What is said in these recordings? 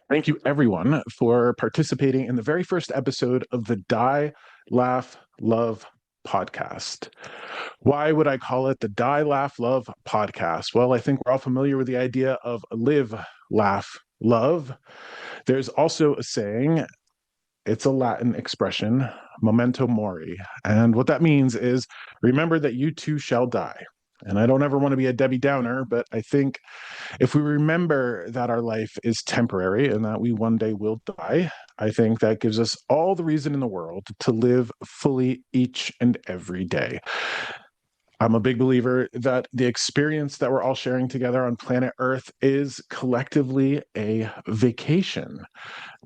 Thank you, everyone, for participating in the very first episode of the Die, Laugh, Love podcast. Why would I call it the Die, Laugh, Love podcast? Well, I think we're all familiar with the idea of live, laugh, love. There's also a saying, it's a Latin expression, memento mori. And what that means is remember that you too shall die. And I don't ever want to be a Debbie Downer, but I think if we remember that our life is temporary and that we one day will die, I think that gives us all the reason in the world to live fully each and every day. I'm a big believer that the experience that we're all sharing together on planet Earth is collectively a vacation.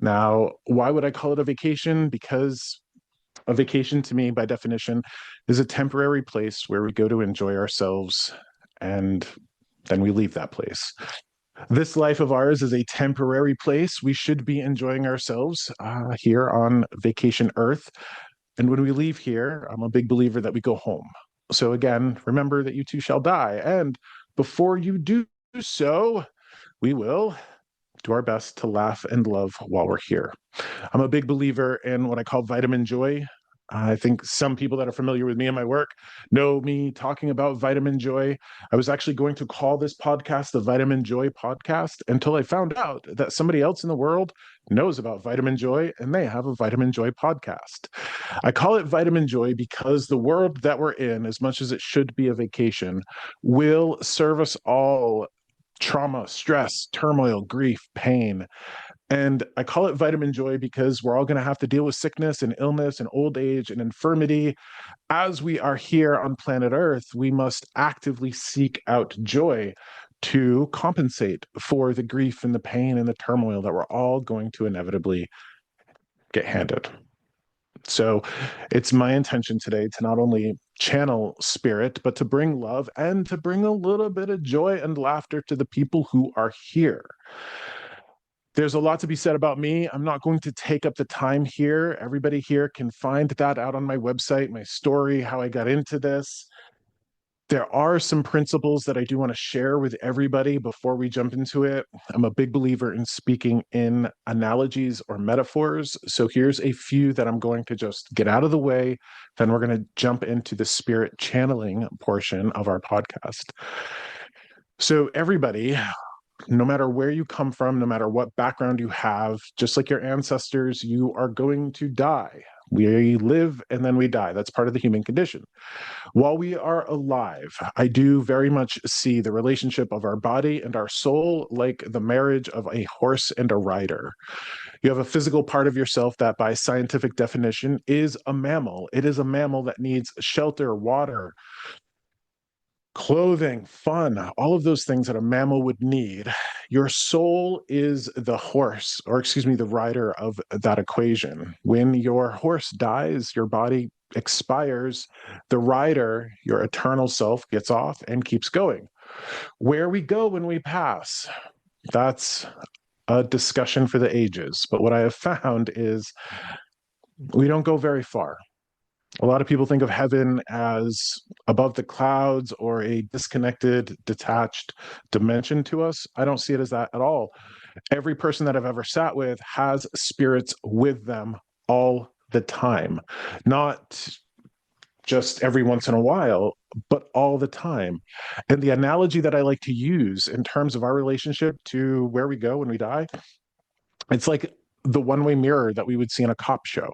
Now, why would I call it a vacation? Because a vacation to me, by definition, is a temporary place where we go to enjoy ourselves and then we leave that place. This life of ours is a temporary place. We should be enjoying ourselves here on vacation Earth. And when we leave here, I'm a big believer that we go home. So again, remember that you too shall die. And before you do so, we will do our best to laugh and love while we're here. I'm a big believer in what I call vitamin joy. I think some people that are familiar with me and my work know me talking about vitamin joy. I was actually going to call this podcast the Vitamin Joy Podcast until I found out that somebody else in the world knows about vitamin joy and they have a vitamin joy podcast. I call it vitamin joy because the world that we're in, as much as it should be a vacation, will serve us all trauma, stress, turmoil, grief, pain. And I call it vitamin joy because we're all going to have to deal with sickness and illness and old age and infirmity. As we are here on planet Earth, we must actively seek out joy to compensate for the grief and the pain and the turmoil that we're all going to inevitably get handed. So it's my intention today to not only channel spirit, but to bring love and to bring a little bit of joy and laughter to the people who are here. There's a lot to be said about me. I'm not going to take up the time here. Everybody here can find that out on my website, my story, how I got into this. There are some principles that I do want to share with everybody before we jump into it. I'm a big believer in speaking in analogies or metaphors. So here's a few that I'm going to just get out of the way. Then we're going to jump into the spirit channeling portion of our podcast. So everybody, no matter where you come from, no matter what background you have, just like your ancestors, you are going to die. We live and then we die. That's part of the human condition. While we are alive, I do very much see the relationship of our body and our soul like the marriage of a horse and a rider. You have a physical part of yourself that, by scientific definition, is a mammal. It is a mammal that needs shelter, water, clothing, fun, all of those things that a mammal would need. Your soul is the horse, or excuse me, the rider of that equation. When your horse dies, your body expires. The rider, your eternal self, gets off and keeps going. Where we go when we pass, that's a discussion for the ages. But what I have found is we don't go very far. A lot of people think of heaven as above the clouds or a disconnected, detached dimension to us. I don't see it as that at all. Every person that I've ever sat with has spirits with them all the time, not just every once in a while, but all the time. And the analogy that I like to use in terms of our relationship to where we go when we die, it's like the one-way mirror that we would see in a cop show.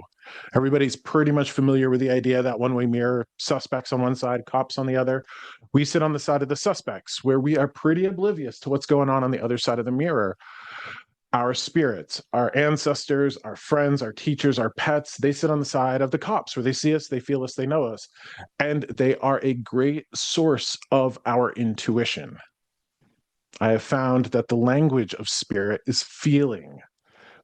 Everybody's pretty much familiar with the idea that one-way mirror, suspects on one side, cops on the other. We sit on the side of the suspects, where we are pretty oblivious to what's going on the other side of the mirror. Our spirits, our ancestors, our friends, our teachers, our pets, they sit on the side of the cops, where they see us, they feel us, they know us. And they are a great source of our intuition. I have found that the language of spirit is feeling.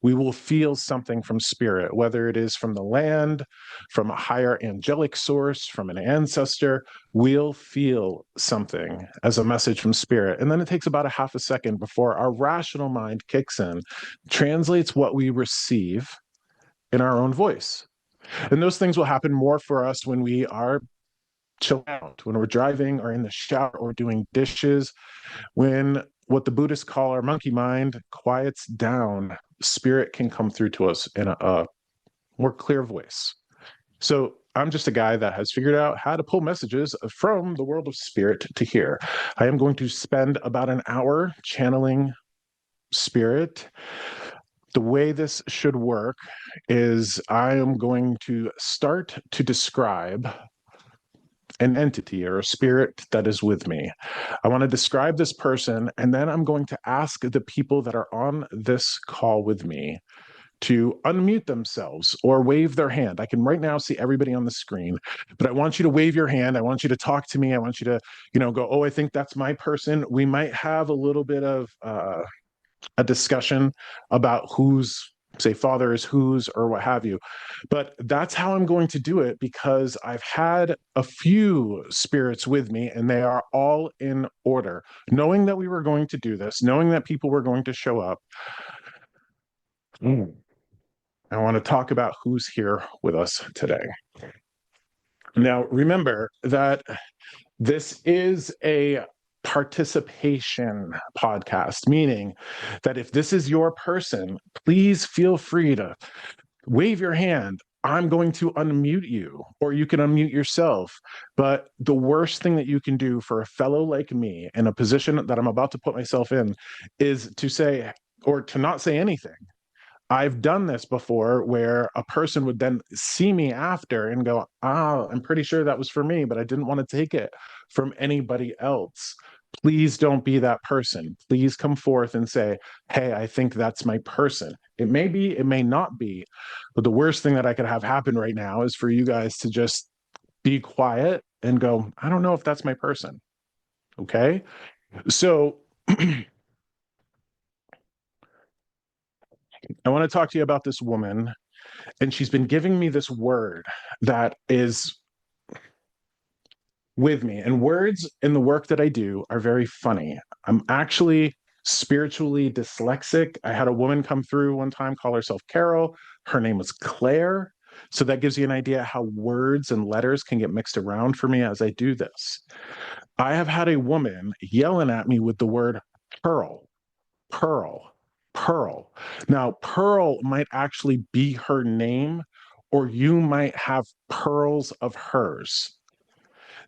We will feel something from spirit, whether it is from the land, from a higher angelic source, from an ancestor. We'll feel something as a message from spirit. And then it takes about a half a second before our rational mind kicks in, translates what we receive in our own voice. And those things will happen more for us when we are chilling out, when we're driving or in the shower or doing dishes, when what the Buddhists call our monkey mind quiets down, spirit can come through to us in a more clear voice. So I'm just a guy that has figured out how to pull messages from the world of spirit to here. I am going to spend about an hour channeling spirit. The way this should work is I am going to start to describe an entity or a spirit that is with me. I want to describe this person, and then I'm going to ask the people that are on this call with me to unmute themselves or wave their hand. I can right now see everybody on the screen, but I want you to wave your hand. I want you to talk to me. I want you to, go, oh, I think that's my person. We might have a little bit of a discussion about whose, say, father is whose or what have you. But that's how I'm going to do it, because I've had a few spirits with me and they are all in order. Knowing that we were going to do this, knowing that people were going to show up, I want to talk about who's here with us today. Now, remember that this is a participation podcast, meaning that if this is your person, please feel free to wave your hand. I'm going to unmute you, or you can unmute yourself. But the worst thing that you can do for a fellow like me in a position that I'm about to put myself in is to say, or to not say anything. I've done this before where a person would then see me after and go, I'm pretty sure that was for me, but I didn't want to take it from anybody else. Please don't be that person. Please come forth and say, hey, I think that's my person. It may be, it may not be, but the worst thing that I could have happen right now is for you guys to just be quiet and go, I don't know if that's my person. Okay. So I want to talk to you about this woman, and she's been giving me this word that is with me. And words in the work that I do are very funny. I'm actually spiritually dyslexic. I had a woman come through one time, call herself Carol. Her name was Claire. So that gives you an idea how words and letters can get mixed around for me as I do this. I have had a woman yelling at me with the word pearl, pearl, pearl. Now, pearl might actually be her name, or you might have pearls of hers.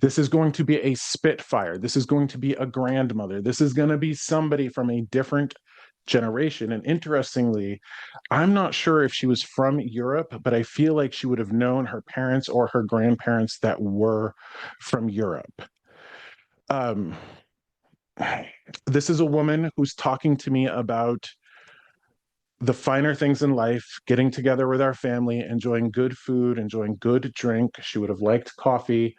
This is going to be a Spitfire. This is going to be a grandmother. This is going to be somebody from a different generation. And interestingly, I'm not sure if she was from Europe, but I feel like she would have known her parents or her grandparents that were from Europe. This is a woman who's talking to me about the finer things in life, getting together with our family, enjoying good food, enjoying good drink. She would have liked coffee.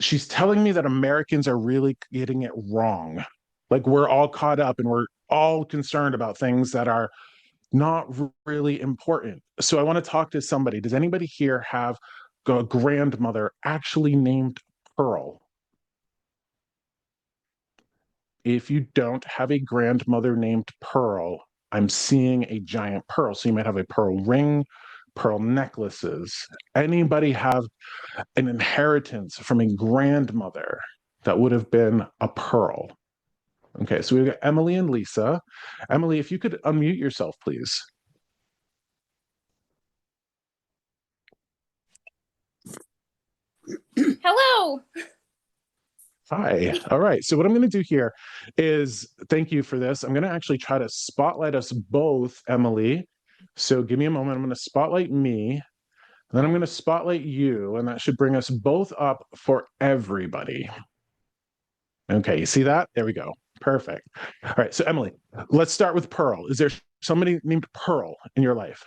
She's telling me that Americans are really getting it wrong. Like, we're all caught up and we're all concerned about things that are not really important. So I want to talk to somebody. Does anybody here have a grandmother actually named Pearl? If you don't have a grandmother named Pearl, I'm seeing a giant pearl. So you might have a pearl ring, pearl necklaces. Anybody have an inheritance from a grandmother that would have been a pearl? Okay, so we've got Emily and Lisa. Emily, if you could unmute yourself, please. Hello. Hi. All right. So what I'm going to do here is, thank you for this. I'm going to actually try to spotlight us both, Emily. So give me a moment. I'm going to spotlight me, and then I'm going to spotlight you, and that should bring us both up for everybody. Okay, you see that? There we go. Perfect. All right. So Emily, let's start with Pearl. Is there somebody named Pearl in your life?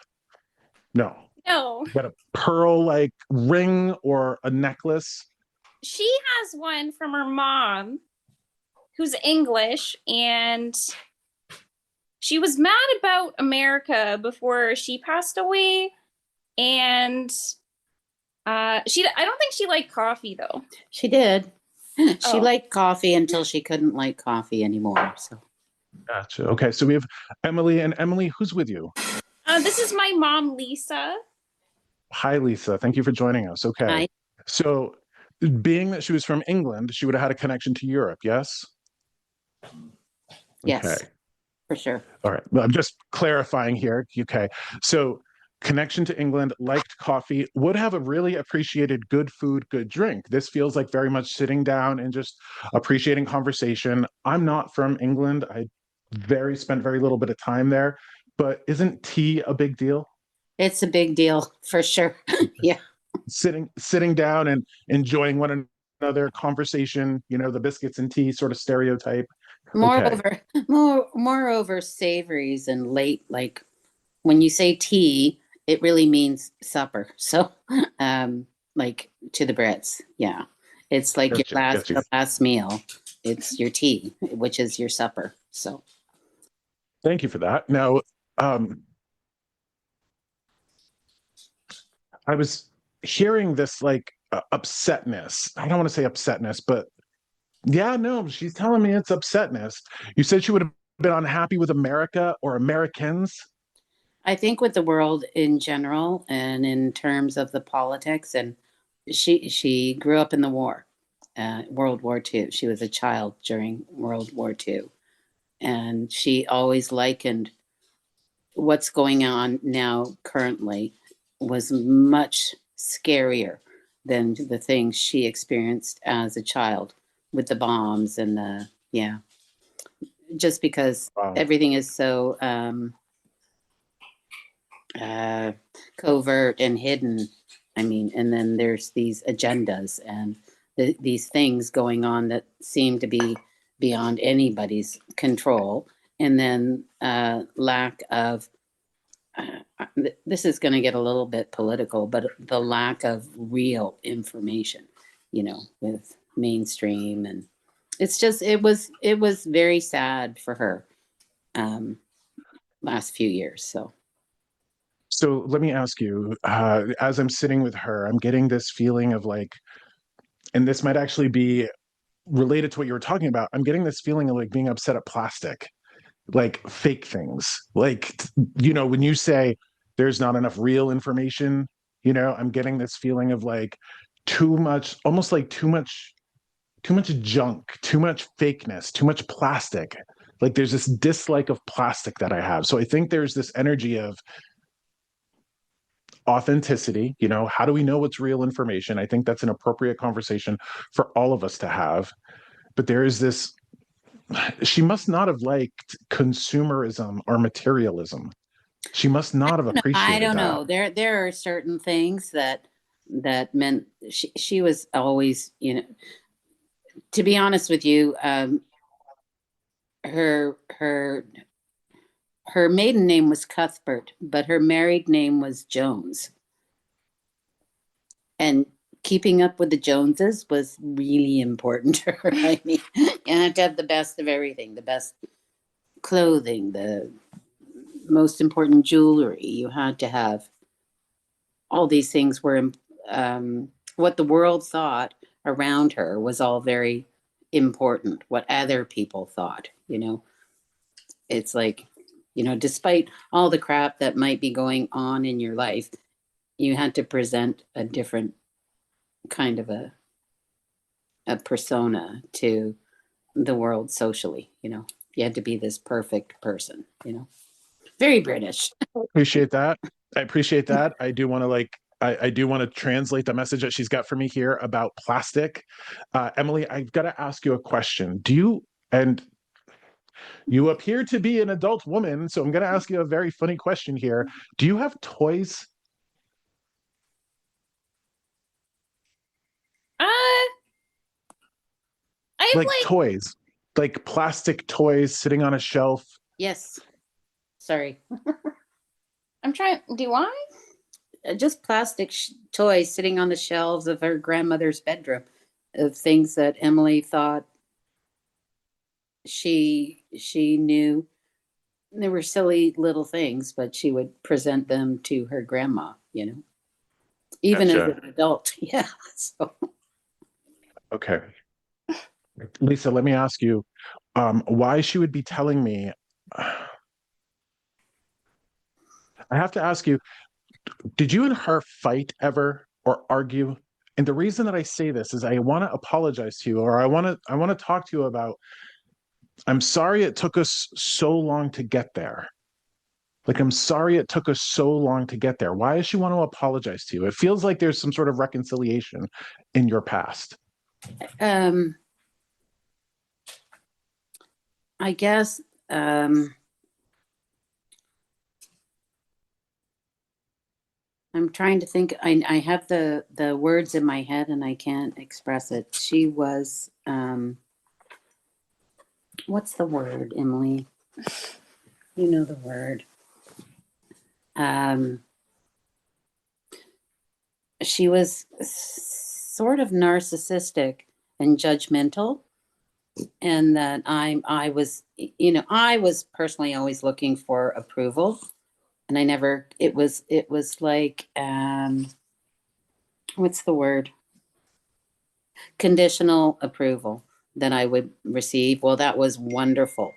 No. No. Got a pearl like ring or a necklace? She has one from her mom who's English, and she was mad about America before she passed away. And I don't think she liked coffee though. She did. She liked coffee until she couldn't like coffee anymore. So Gotcha. Okay, so we have Emily, and Emily, who's with you? This is my mom, Lisa. Hi, Lisa. Thank you for joining us. Okay. I So, being that she was from England, she would have had a connection to Europe, yes? yes, Okay. for sure. All right. Well, I'm just clarifying here. Okay. So, connection to England, liked coffee, would have a really appreciated good food, good drink. This feels like very much sitting down and just appreciating conversation. I'm not from England. I spent very little bit of time there, but isn't tea a big deal? It's a big deal for sure. Yeah. Sitting down and enjoying one another, conversation, the biscuits and tea sort of stereotype. Okay. Moreover, moreover, savories and late, like when you say tea, it really means supper. So, like to the Brits, yeah, it's like Gotcha. your Gotcha. last meal. It's your tea, which is your supper. So, Thank you for that. Now, um, I was hearing this like upsetness. I don't want to say upsetness, but yeah, no, she's telling me it's upsetness. You said she would have been unhappy with America or Americans. I think with the world in general, and in terms of the politics, and she grew up in the war, World War II. She was a child during World War II, and she always likened what's going on now currently was much scarier than the things she experienced as a child with the bombs and the, yeah, just because Wow. everything is so uh, covert and hidden. I mean, and then there's these agendas and these things going on that seem to be beyond anybody's control, and then lack of this is going to get a little bit political, but the lack of real information, with mainstream, and it's just it was very sad for her um, last few years. So So let me ask you, as I'm sitting with her, I'm getting this feeling of like, and this might actually be related to what you were talking about. I'm getting this feeling of like being upset at plastic, like fake things. Like, when you say there's not enough real information, I'm getting this feeling of like too much, almost like too much junk, too much fakeness, too much plastic. Like there's this dislike of plastic that I have. So I think there's this energy of authenticity. How do we know what's real information? I think that's an appropriate conversation for all of us to have. But there is this, she must not have liked consumerism or materialism. She must not have no, I appreciated don't that. know. There are certain things that meant she was always, to be honest with you, her her maiden name was Cuthbert, but her married name was Jones. And keeping up with the Joneses was really important to her. I mean, you had to have the best of everything, the best clothing, the most important jewelry. You had to have all these things were what the world thought around her was all very important. What other people thought, it's like, despite all the crap that might be going on in your life, you had to present a different kind of a persona to the world socially. You had to be this perfect person. Very British. Appreciate that. I appreciate that. I do want to I do want to translate the message that she's got for me here about plastic. Emily, I've got to ask you a question. And you appear to be an adult woman, so I'm going to ask you a very funny question here. Do you have toys? Uh, I have Like toys, like plastic toys sitting on a shelf? Yes. Sorry. I'm trying. Do I? Just plastic toys sitting on the shelves of her grandmother's bedroom, of things that Emily thought she knew. They were silly little things, but she would present them to her grandma, even as Gotcha. an adult. Yeah. So Okay. Lisa, let me ask you, why she would be telling me. I have to ask you, Did you and her fight ever or argue? And the reason that I say this is I want to apologize to you, or I want to talk to you about, I'm sorry it took us so long to get there. Like, I'm sorry it took us so long to get there. Why does she want to apologize to you? It feels like there's some sort of reconciliation in your past. I guess I'm trying to think. I have the words in my head and I can't express it. She was what's the word, Emily? You know the word. She was sort of narcissistic and judgmental, and that I was, I was personally always looking for approval, and I never. It was like what's the word? Conditional approval that I would receive. Well, that was wonderful,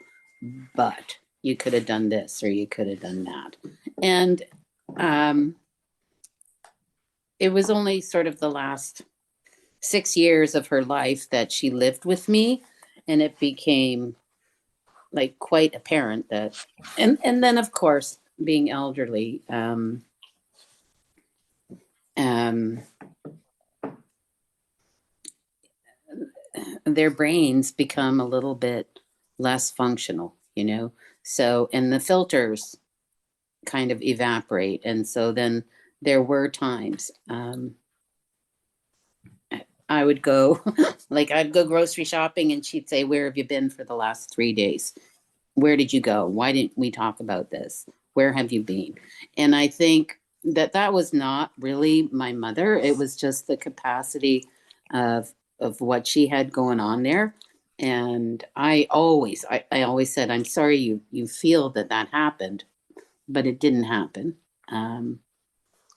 but you could have done this or you could have done that, and it was only sort of the last 6 years of her life that she lived with me, and it became like quite apparent that, and then of course being elderly, their brains become a little bit less functional, so, and the filters kind of evaporate, and so then there were times I would go like I'd go grocery shopping and she'd say, where have you been for the last 3 days? Where did you go? Why didn't we talk about this? Where have you been? And I think that was not really my mother. It was just the capacity of what she had going on there. And I always said, I'm sorry you feel that happened, but it didn't happen.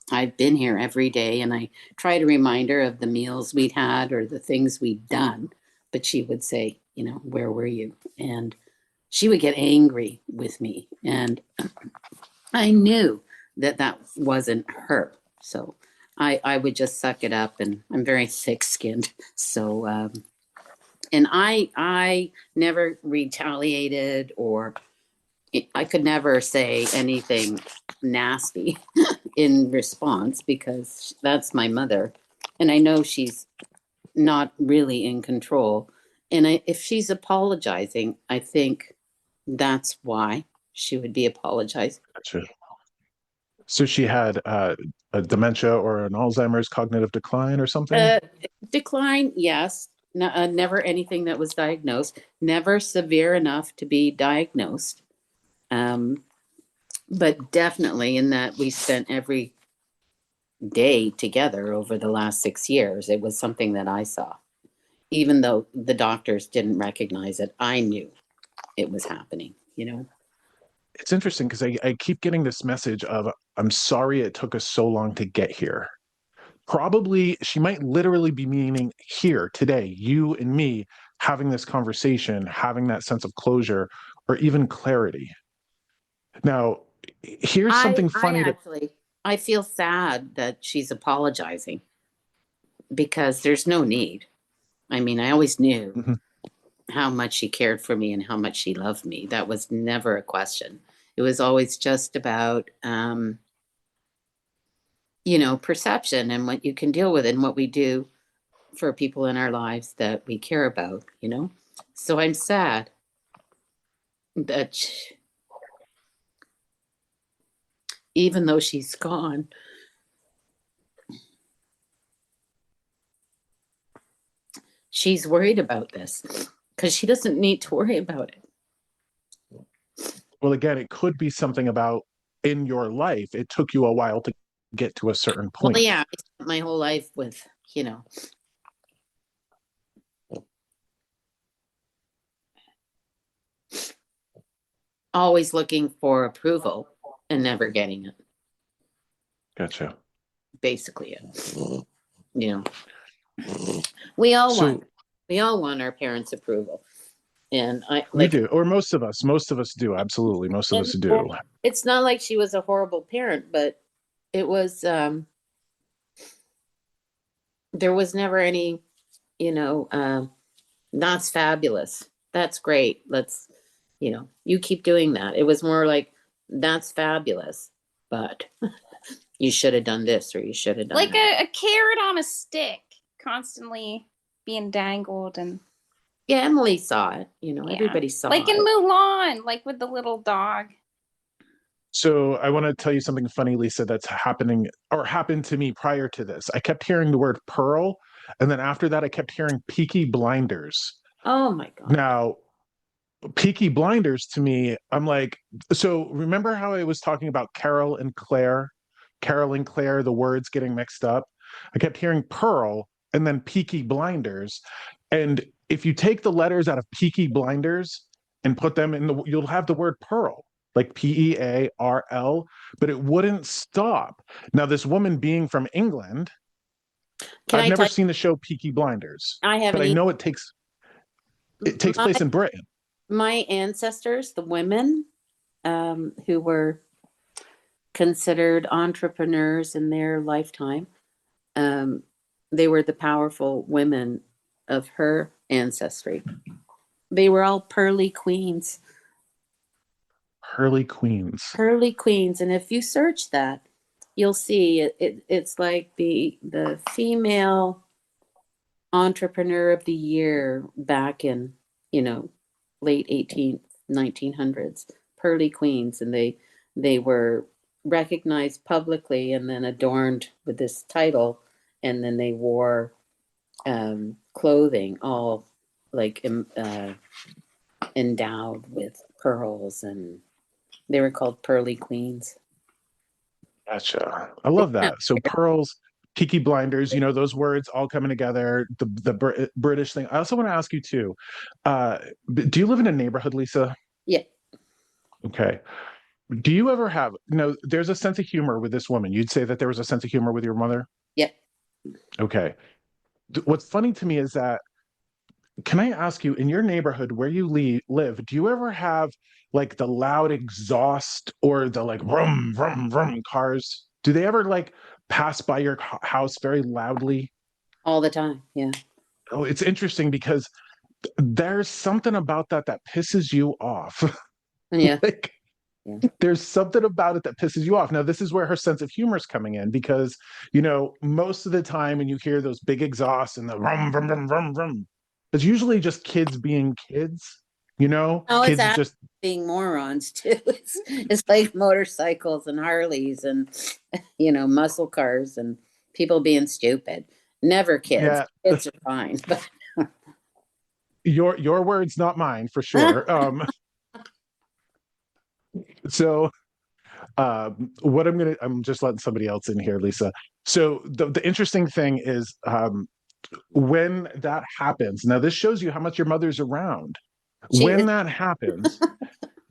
I've been here every day, and I try to remind her of the meals we'd had or the things we'd done. But she would say, where were you? And she would get angry with me. And I knew that wasn't her. So I would just suck it up, and I'm very thick skinned. So, and I never retaliated, or I could never say anything nasty in response, because that's my mother. And I know she's not really in control. And if she's apologizing, I think that's why she would be apologizing. Gotcha. So she had a dementia or an Alzheimer's cognitive decline or something? Decline, yes. Never anything that was diagnosed. Never severe enough to be diagnosed. But definitely in that we spent every day together over the last 6 years. It was something that I saw. Even though the doctors didn't recognize it, I knew it was happening, It's interesting because I keep getting this message of, I'm sorry it took us so long to get here. Probably she might literally be meaning here today, you and me having this conversation, having that sense of closure or even clarity. Now, here's something funny I feel sad that she's apologizing, because there's no need. I mean, I always knew Mhm. how much she cared for me and how much she loved me. That was never a question. It was always just about, perception and what you can deal with and what we do for people in our lives that we care about, So I'm sad that even though she's gone, she's worried about this, because she doesn't need to worry about it. Well, again, it could be something about in your life. It took you a while to get to a certain point. Well, yeah, I spent my whole life with, always looking for approval and never getting it. Gotcha. Basically it. We all want our parents' approval. And we do, or most of us do. Absolutely. Most of us do. It's not like she was a horrible parent, but it was there was never any, you know, that's fabulous. That's great. Let's, you keep doing that. It was more like, that's fabulous, but you should have done this or you should have done Like that. a carrot on a stick, constantly being dangled. And Yeah, Emily saw it. yeah. Everybody saw like in it. Mulan, like with the little dog. So I want to tell you something funny, Lisa, that's happening or happened to me prior to this. I kept hearing the word pearl, and then after that, I kept hearing Peaky Blinders. Oh my God. Now, Peaky Blinders to me, I'm like, so remember how I was talking about Carol and Claire? Carol and Claire, the words getting mixed up. I kept hearing Pearl and then Peaky Blinders. And if you take the letters out of Peaky Blinders and put them in the, you'll have the word Pearl, like Pearl, but it wouldn't stop. Now, this woman being from England, Can I've I never tell seen the show Peaky Blinders, you, I but haven't I even, know it takes my, place in Britain. my ancestors, the women who were considered entrepreneurs in their lifetime, um, they were the powerful women of her ancestry. They were all pearly queens. Hurley Queens. Pearly queens. And if you search that, you'll see it's like the female entrepreneur of the year back in, late 18th, 1900s. Pearly queens. And they were recognized publicly and then adorned with this title. And then they wore clothing all like endowed with pearls, and they were called pearly queens. Gotcha. I love that. So pearls, Peaky Blinders, those words all coming together. The British thing. I also want to ask you too. Do you live in a neighborhood, Lisa? Yeah. Okay. Do you ever have? There's a sense of humor with this woman. You'd say that there was a sense of humor with your mother. Yep. Okay. What's funny to me is that. Can I ask you, in your neighborhood where you live, do you ever have like the loud exhaust or the like vroom, vroom, vroom cars? Do they ever like pass by your house very loudly? All the time. Yeah. Oh, it's interesting because there's something about that pisses you off. Yeah. Like, Yeah. there's something about it that pisses you off. Now, this is where her sense of humor is coming in because, most of the time when you hear those big exhausts and the rum, rum, rum, rum, rum, it's usually just kids being kids, Oh, it's kids actually just, being morons too. It's like motorcycles and Harleys and muscle cars and people being stupid. Never kids. yeah, Kids are fine. But your words, not mine for sure. So what I'm just letting somebody else in here, Lisa. So the interesting thing is when that happens, now this shows you how much your mother's around. she When is. that happens,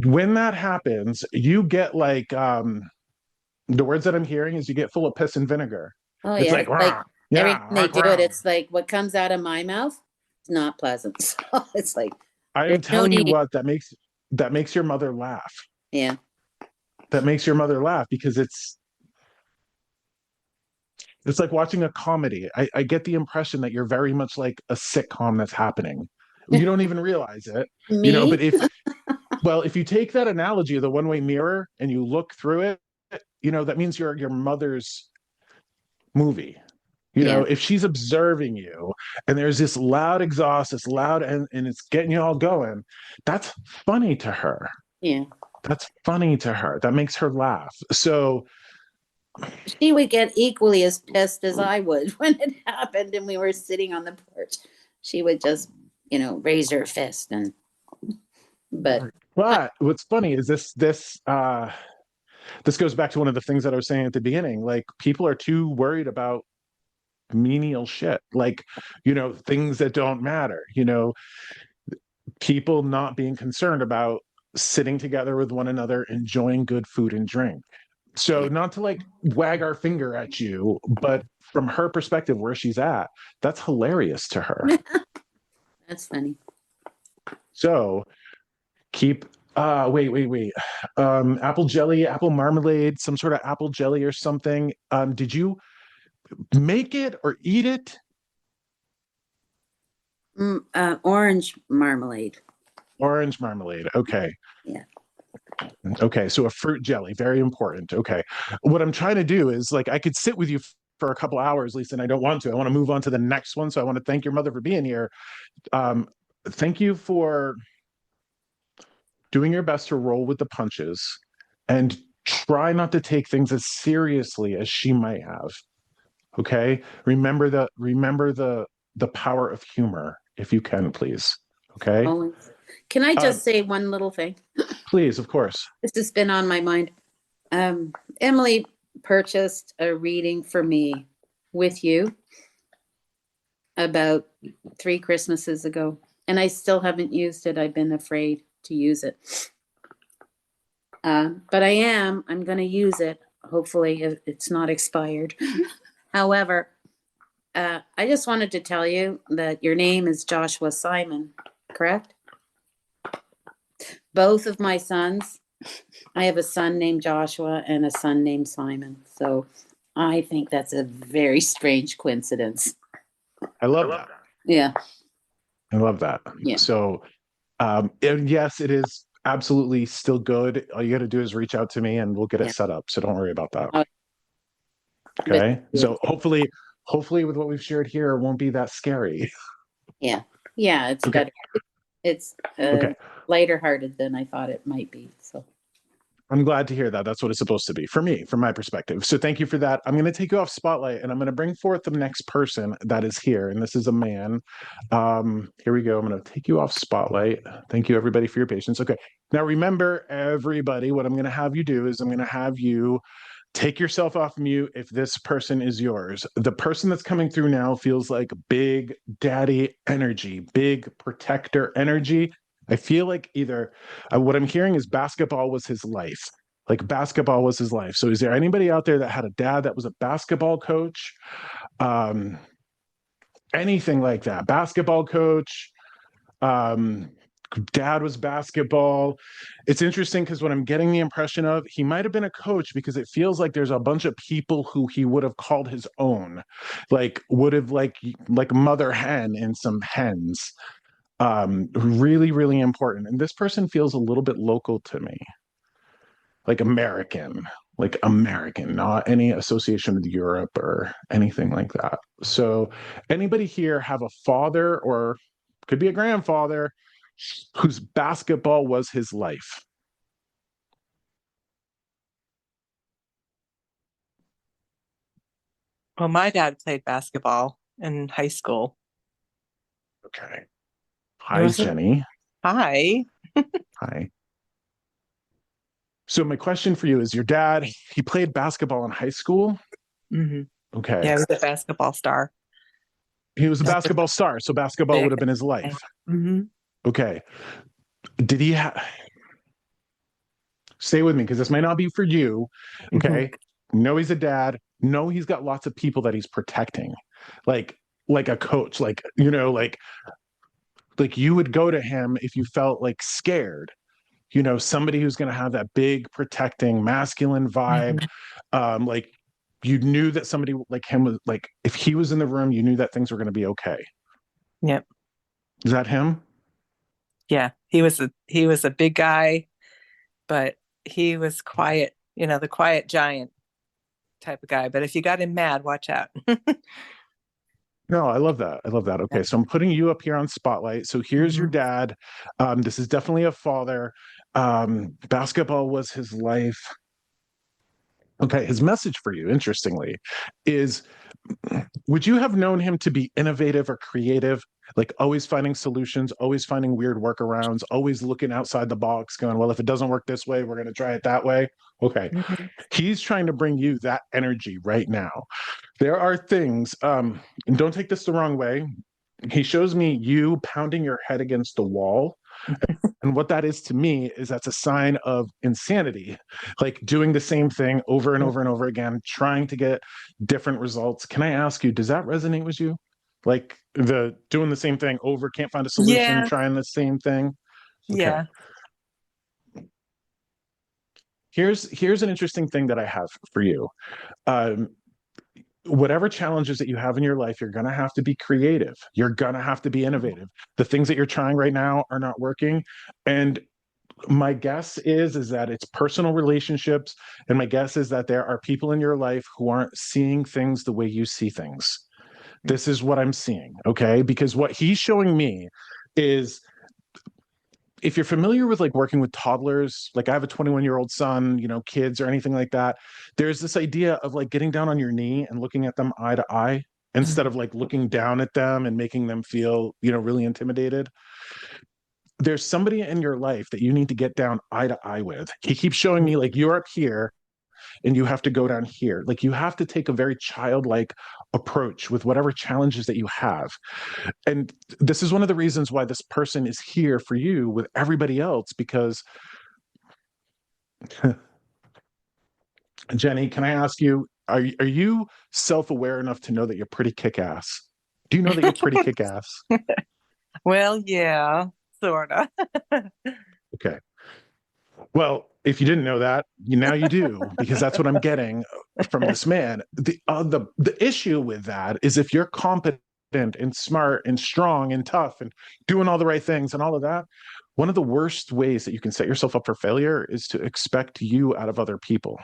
when that happens, you get like the words that I'm hearing is you get full of piss and vinegar. Oh It's yeah. like It's like rah, every yeah, time they do it, rah. it's like what comes out of my mouth. It's not pleasant. So it's like I there's am no telling you need. what, that makes your mother laugh. Yeah. That makes your mother laugh because it's like watching a comedy. I get the impression that you're very much like a sitcom that's happening. You don't even realize it, Me? but if you take that analogy of the one-way mirror and you look through it, that means you're your mother's movie. Yeah. If she's observing you and there's this loud exhaust, this loud and it's getting you all going, that's funny to her. Yeah. That's funny to her. That makes her laugh. So She would get equally as pissed as I would when it happened and we were sitting on the porch. She would just, raise her fist but but what's funny is this goes back to one of the things that I was saying at the beginning. Like people are too worried about menial shit, like things that don't matter. People not being concerned about sitting together with one another, enjoying good food and drink. So not to like wag our finger at you, but from her perspective, where she's at, that's hilarious to her. that's funny. So keep Wait. Apple jelly, apple marmalade, some sort of apple jelly or something. Did you make it or eat it? Orange marmalade. Orange marmalade. Okay. Yeah. Okay. So a fruit jelly, very important. Okay. What I'm trying to do is like I could sit with you for a couple hours, Lisa, and I don't want to. I want to move on to the next one. So I want to thank your mother for being here. Thank you for doing your best to roll with the punches and try not to take things as seriously as she might have. Okay? Remember the power of humor if you can, please. Okay? Always. Can I just say one little thing? Please, of course. This has been on my mind. Emily purchased a reading for me with you about 3 Christmases ago, and I still haven't used it. I've been afraid to use it. But I'm going to use it. Hopefully it's not expired. However, I just wanted to tell you that your name is Joshua Simon, correct? Both of my sons, I have a son named Joshua and a son named Simon. So I think that's a very strange coincidence. I love that. Yeah. I love that. Yeah. So, and yes, it is absolutely still good. All you got to do is reach out to me and we'll get it set up. So don't worry about that. Okay. So hopefully with what we've shared here, it won't be that scary. Yeah. Yeah. It's better. It's lighter hearted than I thought it might be. So I'm glad to hear that. That's what it's supposed to be for me, from my perspective. So thank you for that. I'm going to take you off spotlight and I'm going to bring forth the next person that is here. And this is a man. Here we go. I'm going to take you off spotlight. Thank you, everybody, for your patience. Okay. Now, remember, everybody, what I'm going to have you do is I'm going to have you take yourself off mute if this person is yours. The person that's coming through now feels like big daddy energy, big protector energy. I feel like either what I'm hearing is basketball was his life. Like basketball was his life. So is there anybody out there that had a dad that was a basketball coach? Anything like that? Basketball coach, dad was basketball. It's interesting because what I'm getting the impression of, he might have been a coach because it feels like there's a bunch of people who he would have called his own, like would have like mother hen and some hens. Really, really important. And this person feels a little bit local to me, like American, not any association with Europe or anything like that. So anybody here have a father or could be a grandfather whose basketball was his life? Well, my dad played basketball in high school. Okay. Hi, Jenny. Hi. Hi. So my question for you is, your dad, he played basketball in high school? Mm-hmm. Okay. Yeah, he was a basketball star. He was a basketball star, so basketball would have been his life. Mm-hmm. Okay. Did he stay with me because this might not be for you. Okay. Mm-hmm. No, he's a dad. No, he's got lots of people that he's protecting. Like a coach, like you would go to him if you felt like scared, somebody who's going to have that big protecting masculine vibe. Mm-hmm. Like you knew that somebody like him was like, if he was in the room, you knew that things were going to be okay. Yep. Is that him? Yeah. He was a big guy, but he was quiet, the quiet giant type of guy. But if you got him mad, watch out. No, I love that. Okay, so I'm putting you up here on spotlight. So here's your dad. This is definitely a father. Basketball was his life. Okay, his message for you, interestingly, is would you have known him to be innovative or creative, like always finding solutions, always finding weird workarounds, always looking outside the box, going, well, if it doesn't work this way, we're going to try it that way? Okay. Mm-hmm. He's trying to bring you that energy right now. There are things, and don't take this the wrong way. He shows me you pounding your head against the wall. And what that is to me is that's a sign of insanity, like doing the same thing over and over and over again, trying to get different results. Can I ask you, does that resonate with you? Like the doing the same thing over, can't find a solution, trying the same thing? Okay. Yeah. here's an interesting thing that I have for you. Um, whatever challenges that you have in your life, you're going to have to be creative. You're going to have to be innovative. The things that you're trying right now are not working. And my guess is that it's personal relationships. And my guess is that there are people in your life who aren't seeing things the way you see things. This is what I'm seeing. Okay. Because what he's showing me is, if you're familiar with like working with toddlers, like I have a 21-year-old son, kids or anything like that, there's this idea of like getting down on your knee and looking at them eye to eye instead of like looking down at them and making them feel, really intimidated. There's somebody in your life that you need to get down eye to eye with. He keeps showing me like you're up here and you have to go down here. Like you have to take a very childlike approach with whatever challenges that you have. And this is one of the reasons why this person is here for you with everybody else, because Jenny, can I ask you, are you self-aware enough to know that you're pretty kick-ass? Do you know that you're pretty kick-ass? Well, yeah, sort of. Okay. Well, if you didn't know that, now you do, because that's what I'm getting from this man. The issue with that is, if you're competent and smart and strong and tough and doing all the right things and all of that, one of the worst ways that you can set yourself up for failure is to expect you out of other people.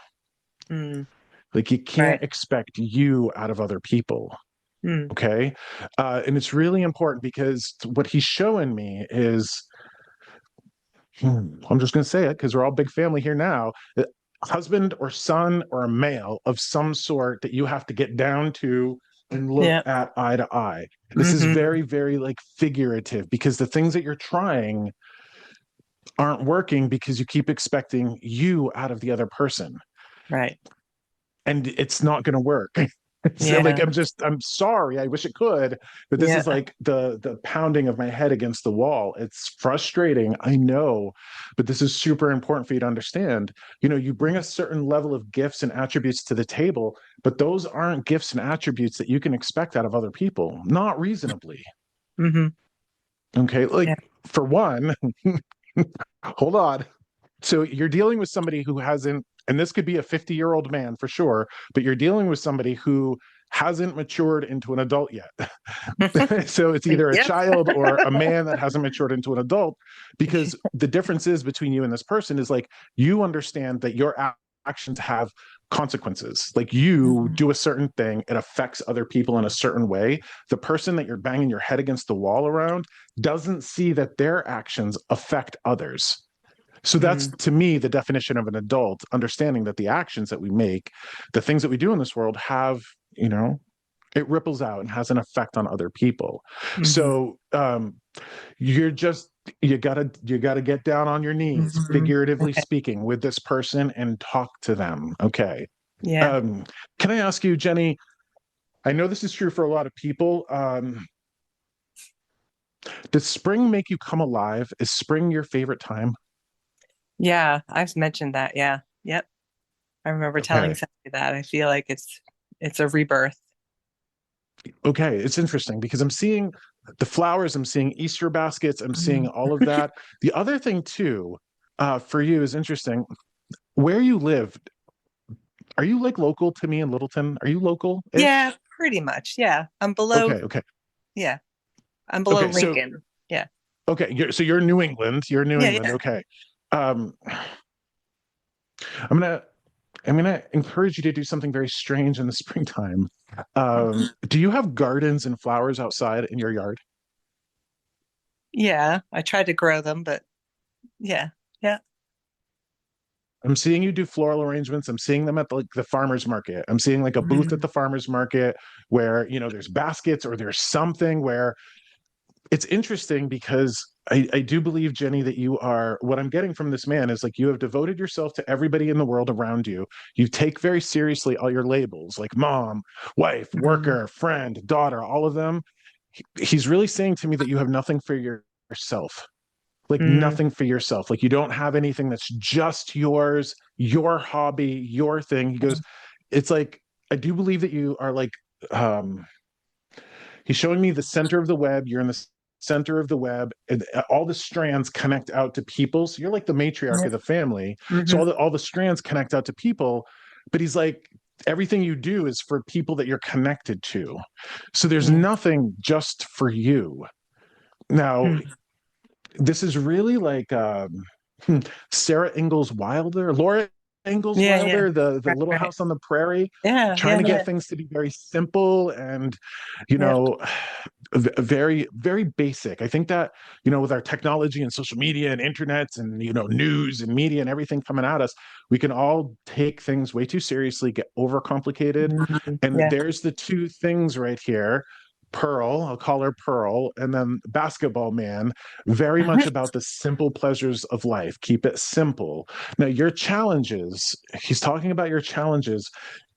Like you can't expect you out of other people. Okay. And it's really important, because what he's showing me is, I'm just going to say it because we're all big family here now, husband or son or a male of some sort that you have to get down to and look at eye to eye. This is very, very like figurative, because the things that you're trying aren't working because you keep expecting you out of the other person. Right. And it's not going to work. So like, I'm sorry, I wish it could, but this is like the pounding of my head against the wall. It's frustrating, I know, but this is super important for you to understand. You bring a certain level of gifts and attributes to the table, but those aren't gifts and attributes that you can expect out of other people, not reasonably. Okay, like for one, hold on. So you're dealing with somebody who hasn't, and this could be a 50-year-old man for sure, but you're dealing with somebody who hasn't matured into an adult yet. So it's either a child or a man that hasn't matured into an adult, because the differences between you and this person is like, you understand that your actions have consequences. Like you do a certain thing, it affects other people in a certain way. The person that you're banging your head against the wall around doesn't see that their actions affect others. So that's, to me, the definition of an adult, understanding that the actions that we make, the things that we do in this world have, it ripples out and has an effect on other people. So you gotta get down on your knees, figuratively speaking, with this person and talk to them. Okay. Can I ask you, Jenny, I know this is true for a lot of people. Does spring make you come alive? Is spring your favorite time? Yeah, I've mentioned that. Yeah. Yep. I remember telling somebody that. I feel like it's a rebirth. Okay, it's interesting because I'm seeing the flowers, I'm seeing Easter baskets, I'm seeing all of that. The other thing too, for you is interesting. Where you live, are you like local to me in Littleton? Are you local? Yeah, pretty much. Yeah, I'm below. Okay. Yeah, I'm below Lincoln. So, yeah. Okay, so you're New England. You're New England. Yeah. Okay. I'm gonna encourage you to do something very strange in the springtime. Do you have gardens and flowers outside in your yard? Yeah, I tried to grow them, but yeah. I'm seeing you do floral arrangements. I'm seeing them at the farmer's market. I'm seeing like a booth at the farmer's market where, there's baskets or there's something where it's interesting, because I do believe, Jenny, that what I'm getting from this man is like, you have devoted yourself to everybody in the world around you. You take very seriously all your labels, like mom, wife, worker, friend, daughter, all of them. He's really saying to me that you have nothing for yourself. Like nothing for yourself. Like you don't have anything that's just yours, your hobby, your thing. He goes, it's like, I do believe that you are like, he's showing me the center of the web. You're in the center of the web, and all the strands connect out to people. So you're like the matriarch of the family. So all the strands connect out to people. But he's like, everything you do is for people that you're connected to. So there's nothing just for you. Now, this is really like Sarah Ingalls Wilder, Laura Ingalls Wilder, the Little House on the Prairie, trying to get things to be very simple and, you know, very, very basic. I think that, you know, with our technology and social media and internet and, you know, news and media and everything coming at us, we can all take things way too seriously, get overcomplicated. And there's the two things right here. Pearl, I'll call her Pearl, and then Basketball Man, very much about the simple pleasures of life. Keep it simple. Now, your challenges, he's talking about your challenges.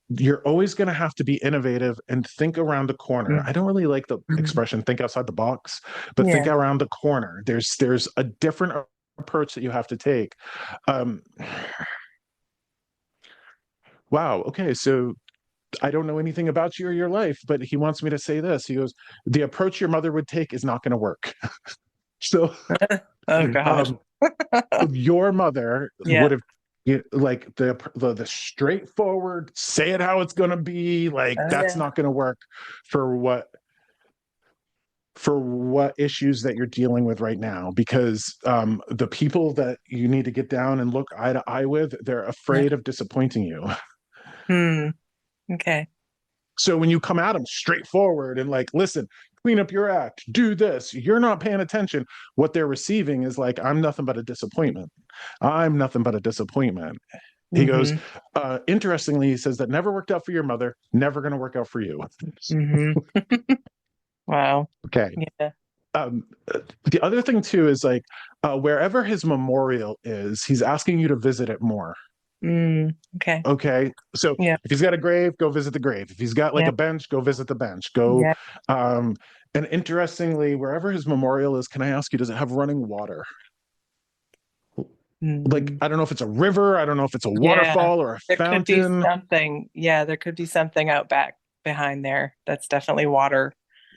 You're always going to have to be innovative and think around the corner. I don't really like the expression think outside the box, but think around the corner. There's a different approach that you have to take. Wow. Okay. So I don't know anything about you or your life, but he wants me to say this. He goes, the approach your mother would take is not going to work. So, oh gosh, your mother would have like the straightforward, say it how it's going to be. Like that's not going to work for what issues that you're dealing with right now, because the people that you need to get down and look eye to eye with, they're afraid of disappointing you. Okay. So when you come at them straightforward and like, listen, clean up your act, do this, you're not paying attention. What they're receiving is like, I'm nothing but a disappointment. I'm nothing but a disappointment. He goes, interestingly, he says that never worked out for your mother, never going to work out for you. Wow. Okay. Yeah. The other thing too is like, wherever his memorial is, he's asking you to visit it more. Okay. Okay. So if he's got a grave, go visit the grave. If he's got like a bench, go visit the bench. Go. And interestingly, wherever his memorial is, can I ask you, does it have running water? Like, I don't know if it's a river. I don't know if it's a waterfall or a fountain. Could be something. Yeah, there could be something out back behind there. That's definitely water.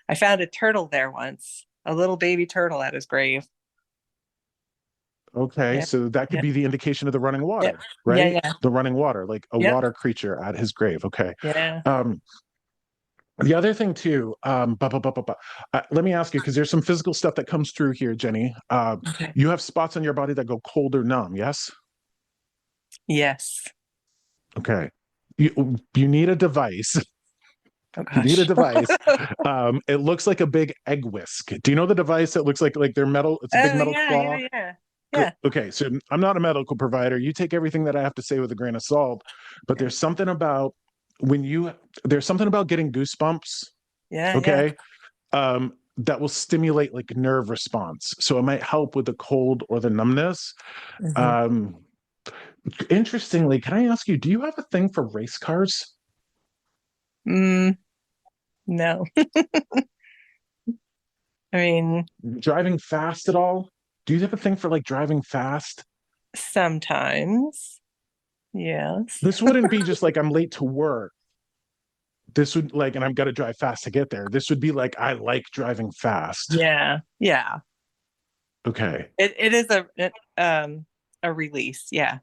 I found a turtle there once, a little baby turtle at his grave. Okay, so that could be the indication of the running water, right? Yeah. The running water, like a water creature at his grave. Okay. Yeah. The other thing too, let me ask you, because there's some physical stuff that comes through here, Jenny. You have spots on your body that go cold or numb, yes? Yes. Okay. You need a device. Oh, you need a device. It looks like a big egg whisk. Do you know the device that looks like they're metal? It's a big metal claw. Yeah. Okay, so I'm not a medical provider. You take everything that I have to say with a grain of salt, but there's something about there's something about getting goosebumps. Okay. That will stimulate like nerve response. So it might help with the cold or the numbness. Interestingly, can I ask you, do you have a thing for race cars? No. I mean, driving fast at all? Do you have a thing for like driving fast? Sometimes. Yes. This wouldn't be just like I'm late to work. This would like, and I've got to drive fast to get there. This would be like, I like driving fast. Yeah. Okay. It is a release. Yeah.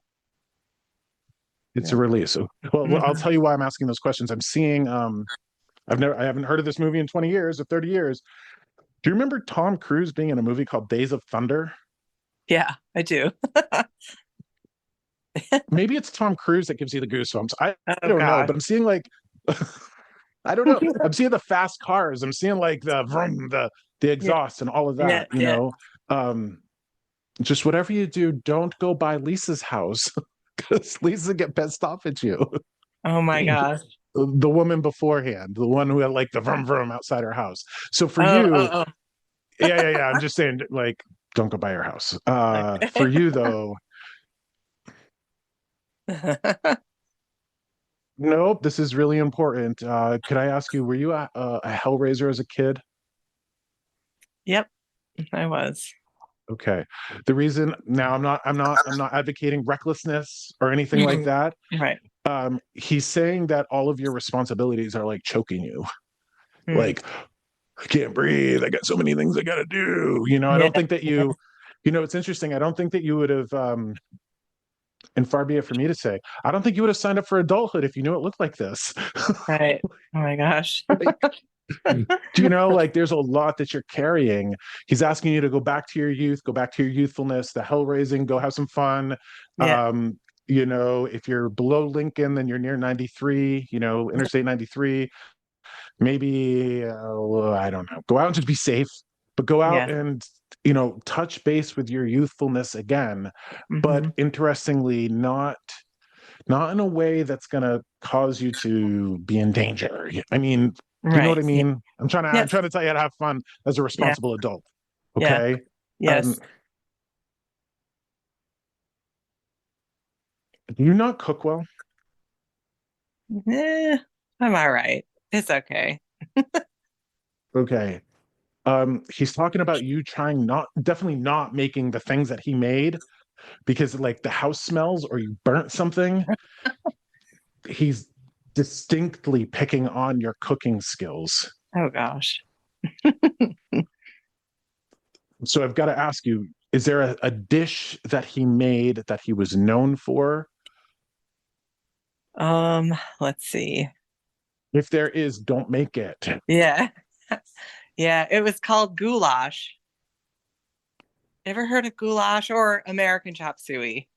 It's a release. Well, I'll tell you why I'm asking those questions. I'm seeing, I haven't heard of this movie in 20 years or 30 years. Do you remember Tom Cruise being in a movie called Days of Thunder? Yeah, I do. Maybe it's Tom Cruise that gives you the goosebumps. I don't know, but I'm seeing like, I don't know. I'm seeing the fast cars. I'm seeing like the vroom, the exhaust and all of that, you know. Just whatever you do, don't go by Lisa's house because Lisa get pissed off at you. Oh my gosh. The woman beforehand, the one who had like the vroom vroom outside her house. So for you, yeah. I'm just saying, like, don't go by her house. For you though, nope. This is really important. Could I ask you, were you a Hellraiser as a kid? Yep, I was. Okay. The reason now I'm not advocating recklessness or anything like that. Right. He's saying that all of your responsibilities are like choking you. Like I can't breathe. I got so many things I got to do. I Yeah. don't think that it's interesting. I don't think that you would have, and far be it for me to say, I don't think you would have signed up for adulthood if you knew it looked like this. Right. Oh my gosh. Like, like there's a lot that you're carrying. He's asking you to go back to your youth, go back to your youthfulness, the hell raising, go have some fun. Yeah. If you're below Lincoln, then you're near 93, Interstate 93. Maybe, I don't know, go out and just be safe, but go out Yeah. and, touch base with your youthfulness again. But Hmm. interestingly, not in a way that's going to cause you to be in danger. I mean, you know what Right. I Yeah. mean? I'm Yes. trying to tell you how to have fun as a Yeah. responsible adult. Yeah. Okay. Um, Yes. do you not cook well? I'm all right. It's okay. Okay. He's talking about you trying definitely not making the things that he made because like the house smells or you burnt something. He's distinctly picking on your cooking skills. Oh gosh. So I've got to ask you, is there a dish that he made that he was known for? Let's see. If there is, don't make it. Yeah. Yeah, it was called goulash. Ever heard of goulash or American chop suey?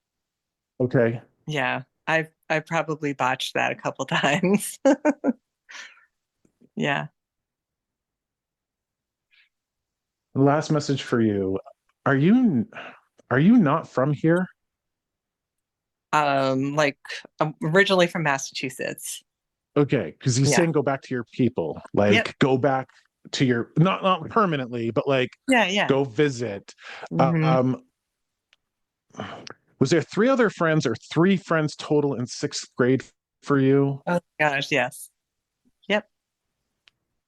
Okay. Yeah, I probably botched that a couple times. Yeah. Last message for you. Are you are you not from here? Like I'm originally from Massachusetts. Okay, because he's Yeah. saying go back to your people. Yep. Like go back to your not permanently, but like Yeah, yeah. go visit. Hmm. Um, was there three other friends or three friends total in sixth grade for you? Oh gosh, yes. Yep.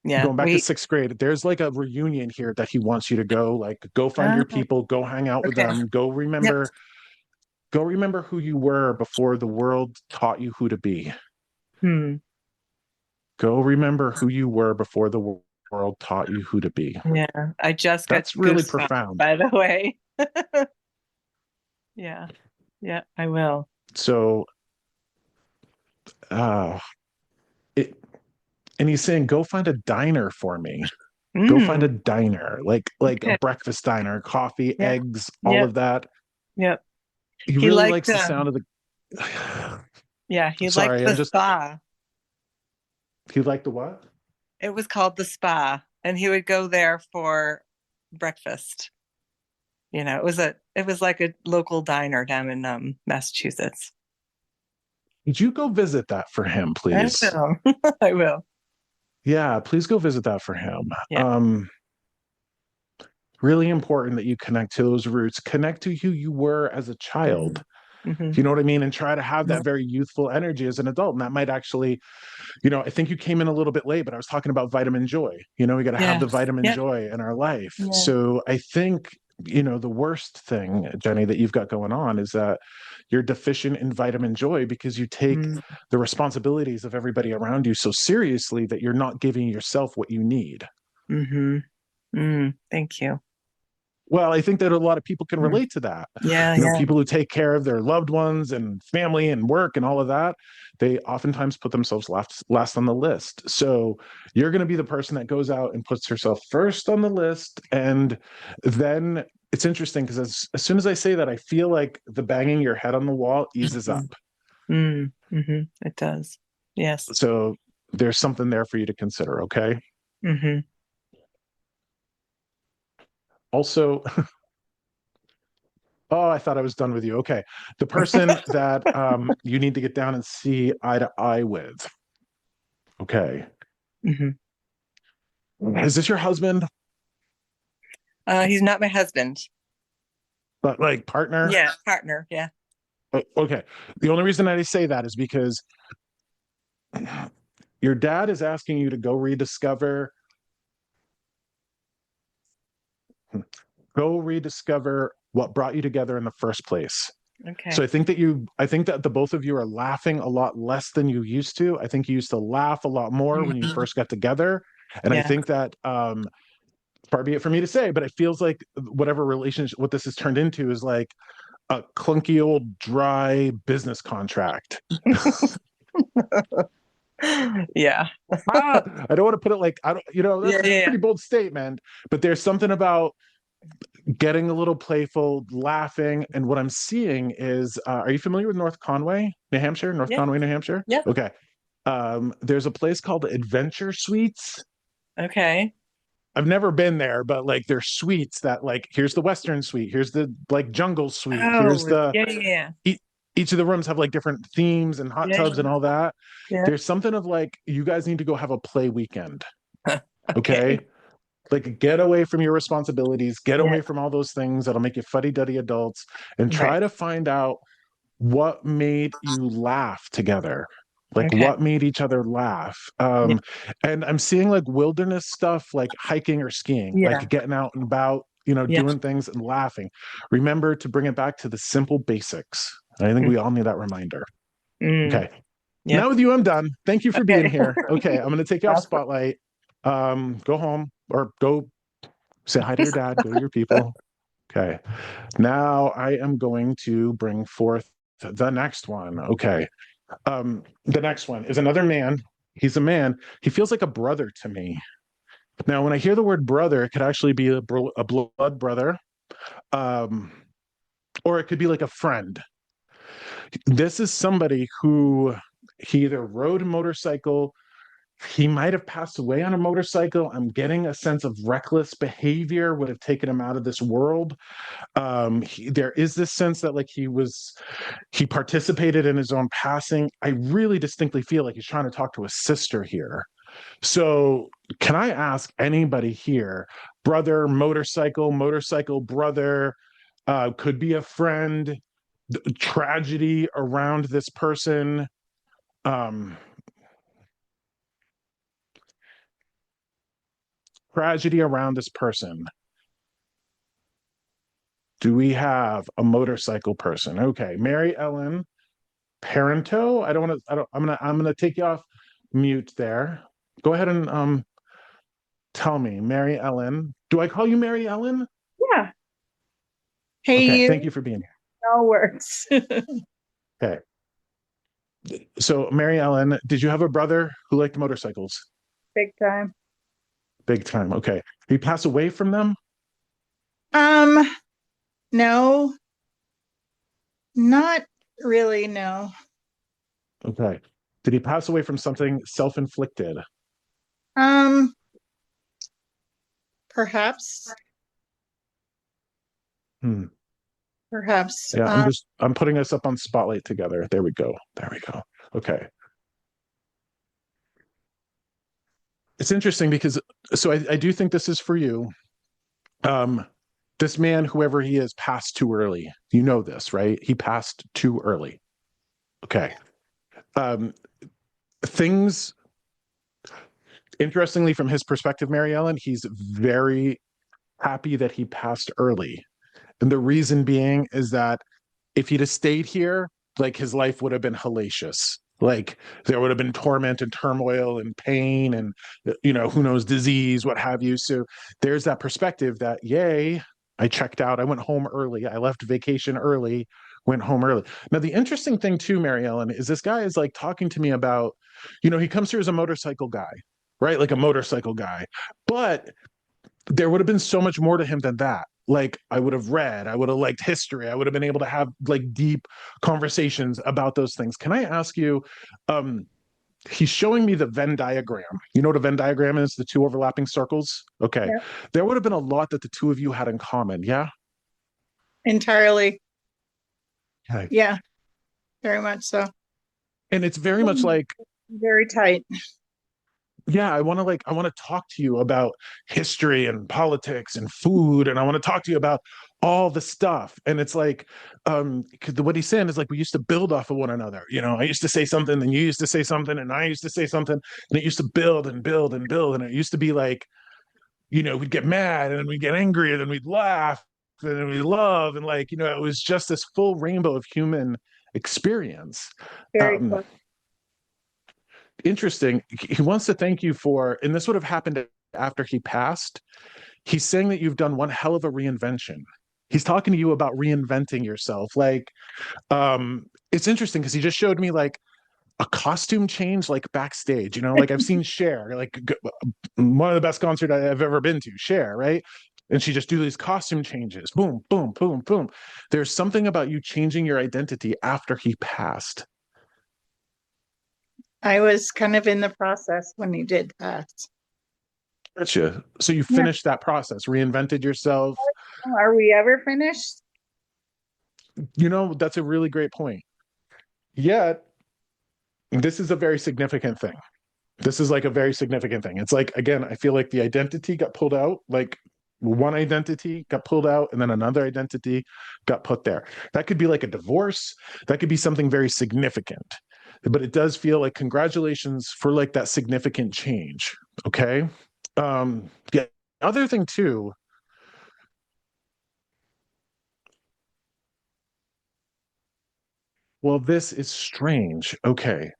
Yeah. Going back to sixth grade, there's like a reunion here that he wants you to go. Like go find your Oh, people, go hang out with okay. them, Yep. go remember who you were before the world taught you who to be. Hmm. Go remember who you were before the world taught you who to be. Yeah. I just got That's really goosebumps, profound. by the way. Yeah. Yeah, I will. So, uh, it, and he's saying, go find a diner for me. Go find a Mm. diner, like a Okay. breakfast diner, coffee, Yeah. eggs, all Yep. of that. Yep. He He really liked likes the sound of the. yeah, he liked Sorry, the spa. he liked the what? It was called the spa, and he would go there for breakfast. It was like a local diner down in Massachusetts. Could you go visit that for him, I please? will. I will. Yeah, please go visit that for him. Yeah. Really important that you connect to those roots, connect to who you were as a child. Hmm. You know what I mean? And try to have that very youthful energy as an adult. And that might actually, I think you came in a little bit late, but I was talking about vitamin joy. We got to have Yeah. the vitamin Yeah. joy in our life. Yeah. So I think, the worst thing, Jenny, that you've got going on is that you're deficient in vitamin joy because you take Mm-hmm. the responsibilities of everybody around you so seriously that you're not giving yourself what you need. Thank you. Well, I think that a lot of people can Mm. relate to that. Yeah. Yeah. People who take care of their loved ones and family and work and all of that, they oftentimes put themselves last on the list. So you're going to be the person that goes out and puts herself first on the list. And then it's interesting because as soon as I say that, I feel like the banging your head on the wall eases up. It does. Yes. So there's something there for you to consider. Okay. Hmm. Also, oh, I thought I was done with you. Okay. The person that you need to get down and see eye to eye with. Okay. Hmm. Is this your husband? He's not my husband. But like partner? Yeah, partner. Yeah. Okay. The only reason I say that is because your dad is asking you to go rediscover what brought you together in the first place. Okay. So I think that the both of you are laughing a lot less than you used to. I think you used to laugh a lot more when you first got together. And I Yeah. think that far be it for me to say, but it feels like whatever relationship, what this has turned into is like a clunky old dry business contract. Yeah. I don't want to put it like, I don't, that's Yeah. a Yeah. pretty bold statement, but there's something about getting a little playful, laughing. And what I'm seeing is, are you familiar with North Conway, New Hampshire? North Yeah. Conway, New Hampshire? Yeah. Okay. There's a place called Adventure Suites. Okay. I've never been there, but like there's suites that like, here's the Western suite, here's the like jungle suite, here's Oh, the, yeah. Yeah. each of the rooms have like different themes and hot Yeah. tubs and all that. Yeah. There's something of like, you guys need to go have a play weekend. Okay. Okay. Like get away from your responsibilities, get Yeah. away from all those things that'll make you fuddy-duddy adults, and try Right. to find out what made you laugh together. Like Okay. what made each other laugh. Yeah. And I'm seeing like wilderness stuff, like hiking or skiing, Yeah. like getting out and about, Yeah. doing things and laughing. Remember to bring it back to the simple basics. And I think we all need that reminder. Mm. Okay. Yeah. Now with you, I'm done. Thank you for being Okay. here. Okay. I'm going to take you off spotlight. Go home or go say hi to your dad, go to your people. Okay. Now I am going to bring forth the next one. Okay. The next one is another man. He's a man. He feels like a brother to me. Now, when I hear the word brother, it could actually be a blood brother, um, or it could be like a friend. This is somebody who he either rode a motorcycle, he might have passed away on a motorcycle. I'm getting a sense of reckless behavior would have taken him out of this world. There is this sense that like he participated in his own passing. I really distinctly feel like he's trying to talk to his sister here. So can I ask anybody here, brother, motorcycle brother, could be a friend, tragedy around this person, um tragedy around this person. Do we have a motorcycle person? Okay, Mary Ellen Parento. I don't want to. I don't. I'm gonna take you off mute there. Go ahead and tell me, Mary Ellen. Do I call you Mary Ellen? Yeah. Hey, Okay. you. Thank you for being here. All works. Okay. So, Mary Ellen, did you have a brother who liked motorcycles? Big time. Big time. Okay. Did he pass away from them? No, not really. No. Okay. Did he pass away from something self-inflicted? Um, perhaps. Hmm. Perhaps. Yeah, I'm putting us up on spotlight together. There we go. There we go. Okay. It's interesting because so I do think this is for you. This man, whoever he is, passed too early. You know this, right? He passed too early. Okay. Things interestingly from his perspective, Mary Ellen, he's very happy that he passed early. And the reason being is that if he'd have stayed here, like his life would have been hellacious. Like there would have been torment and turmoil and pain and, who knows, disease, what have you. So there's that perspective that, yay, I checked out. I went home early. I left vacation early, went home early. Now, the interesting thing too, Mary Ellen, is this guy is like talking to me about, he comes here as a motorcycle guy, right? Like a motorcycle guy. But there would have been so much more to him than that. Like I would have read, I would have liked history, I would have been able to have like deep conversations about those things. Can I ask you, he's showing me the Venn diagram. You know what a Venn diagram is? The two overlapping circles? Okay. Yeah. There would have been a lot that the two of you had in common, yeah? Entirely. Okay. Yeah. Very much so. And it's very much like, Very tight. yeah, I want to talk to you about history and politics and food, and I want to talk to you about all the stuff. And it's like, what he's saying is like we used to build off of one another. I used to say something, and you used to say something, and I used to say something, and it used to build and build and build, and it used to be like, we'd get mad, and then we'd get angry, and then we'd laugh, and then we'd love, and like, it was just this full rainbow of human experience. Very close. interesting. He wants to thank you for, and this would have happened after he passed. He's saying that you've done one hell of a reinvention. He's talking to you about reinventing yourself. Like, it's interesting because he just showed me like a costume change, like backstage. Like I've seen Cher, like one of the best concerts I've ever been to, Cher, right? And she just do these costume changes, boom, boom, boom, boom. There's something about you changing your identity after he passed. I was kind of in the process when he did that. Gotcha. So you Yeah. finished that process, reinvented yourself. Are we ever finished? That's a really great point. Yet, this is a very significant thing. This is like a very significant thing. It's like, again, I feel like the identity got pulled out, like one identity got pulled out, and then another identity got put there. That could be like a divorce. That could be something very significant. But it does feel like congratulations for like that significant change. Okay. Yeah. Other thing too. Well, this is strange. Okay.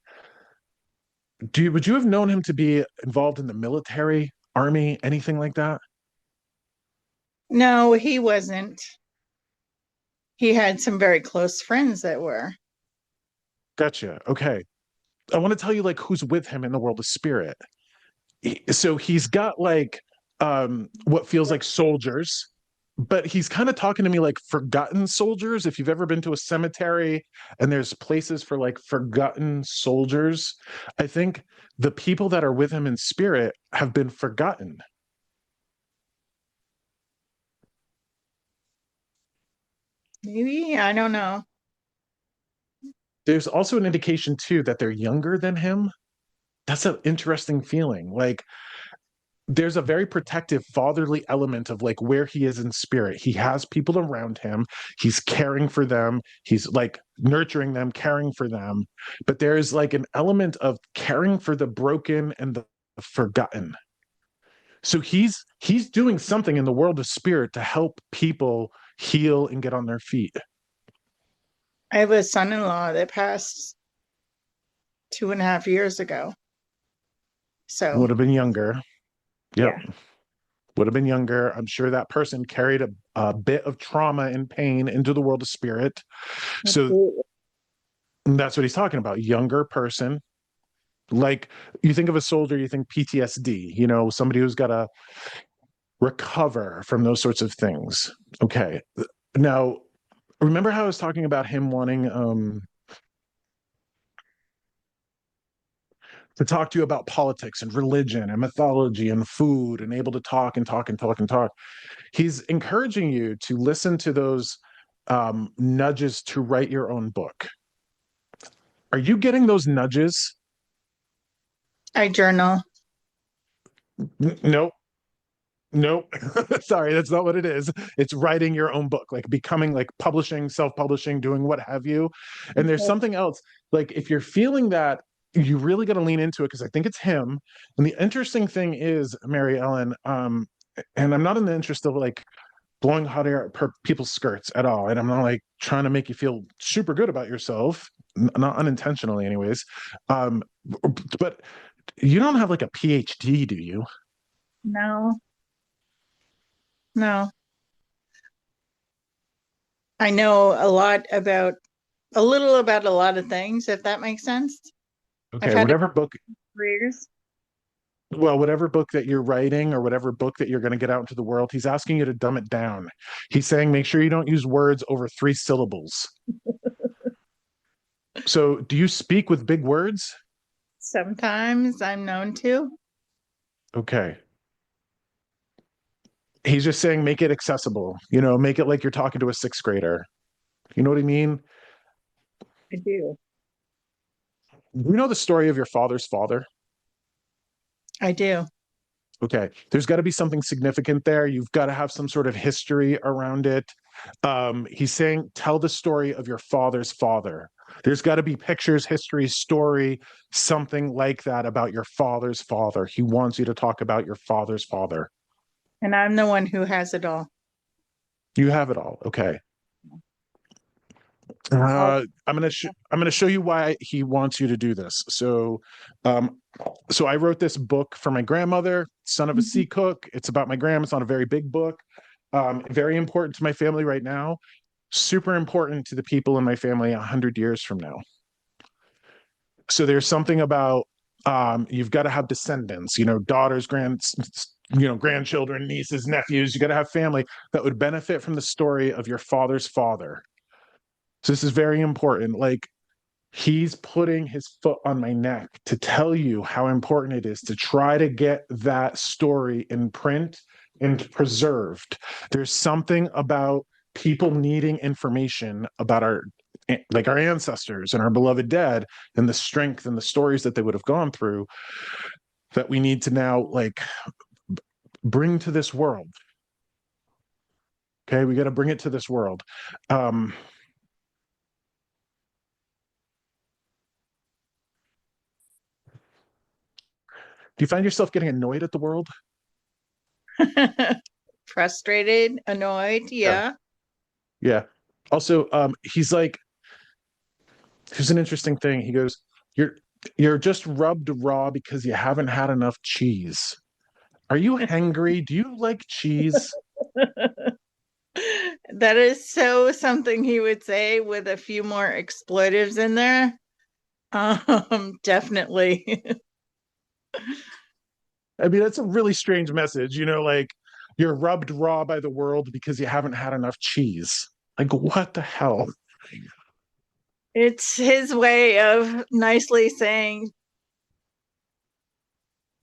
Would you have known him to be involved in the military, army, anything like that? No, he wasn't. He had some very close friends that were. Gotcha. Okay. I want to tell you like who's with him in the world of spirit. So he's got like what feels like soldiers, but he's kind of talking to me like forgotten soldiers. If you've ever been to a cemetery and there's places for like forgotten soldiers, I think the people that are with him in spirit have been forgotten. Maybe, I don't know. There's also an indication too that they're younger than him. That's an interesting feeling. Like there's a very protective fatherly element of like where he is in spirit. He has people around him. He's caring for them. He's like nurturing them, caring for them. But there's like an element of caring for the broken and the forgotten. So he's doing something in the world of spirit to help people heal and get on their feet. I have a son-in-law that passed 2.5 years ago. So, Would have been younger. Yep. yeah. Would have been younger. I'm sure that person carried a bit of trauma and pain into the world of spirit. So Absolutely. that's what he's talking about. Younger person. Like you think of a soldier, you think PTSD, somebody who's got to recover from those sorts of things. Okay. Now, remember how I was talking about him wanting to talk to you about politics and religion and mythology and food and able to talk and talk and talk and talk. He's encouraging you to listen to those nudges to write your own book. Are you getting those nudges? I journal. Nope. Nope. Sorry, that's not what it is. It's writing your own book, like becoming like publishing, self-publishing, doing what have you. And there's something else. Like if you're feeling that, you really got to lean into it because I think it's him. And the interesting thing is, Mary Ellen, and I'm not in the interest of like blowing hot air at people's skirts at all. And I'm not like trying to make you feel super good about yourself, not unintentionally, anyways. But you don't have like a PhD, do you? No. No. I know a little about a lot of things, if that makes sense. Okay, I've had whatever book, careers. well, whatever book that you're writing or whatever book that you're going to get out into the world, he's asking you to dumb it down. He's saying make sure you don't use words over 3 syllables. So, do you speak with big words? Sometimes I'm known to. Okay. He's just saying make it accessible, make it like you're talking to a 6th grader. You know what I mean? I do. You know the story of your father's father? I do. Okay. There's got to be something significant there. You've got to have some sort of history around it. He's saying, tell the story of your father's father. There's got to be pictures, history, story, something like that about your father's father. He wants you to talk about your father's father. And I'm the one who has it all. You have it all. Okay. I'm gonna show you why he wants you to do this. So I wrote this book for my grandmother, Son of a Sea Cook. It's about my grandma. It's not a very big book. Very important to my family right now. Super important to the people in my family 100 years from now. So there's something about you've got to have descendants, daughters, grandchildren, nieces, nephews. You got to have family that would benefit from the story of your father's father. So this is very important. Like, he's putting his foot on my neck to tell you how important it is to try to get that story in print and preserved. There's something about people needing information about our ancestors and our beloved dead, and the strength and the stories that they would have gone through, that we need to now bring to this world. Okay, we got to bring it to this world. Do you find yourself getting annoyed at the world? Frustrated, annoyed. Yeah. Yeah. Also, he's like, here's an interesting thing. He goes, you're just rubbed raw because you haven't had enough cheese. Are you hangry? Do you like cheese? That is so something he would say with a few more expletives in there. Definitely. I mean, that's a really strange message, like, you're rubbed raw by the world because you haven't had enough cheese. Like, what the hell? It's his way of nicely saying,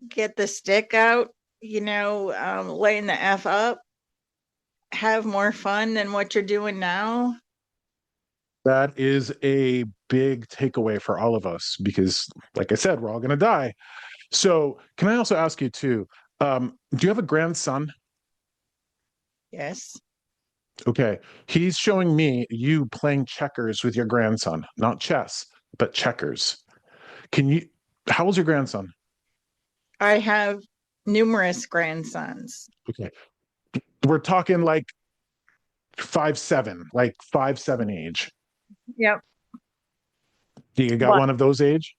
get the stick out, laying the F up, have more fun than what you're doing now. That is a big takeaway for all of us because, like I said, we're all going to die. So, can I also ask you too? Do you have a grandson? Yes. Okay. He's showing me you playing checkers with your grandson, not chess, but checkers. How old's your grandson? I have numerous grandsons. Okay. We're talking like 5'7", like 5'7" age. Yep. You got one of those age?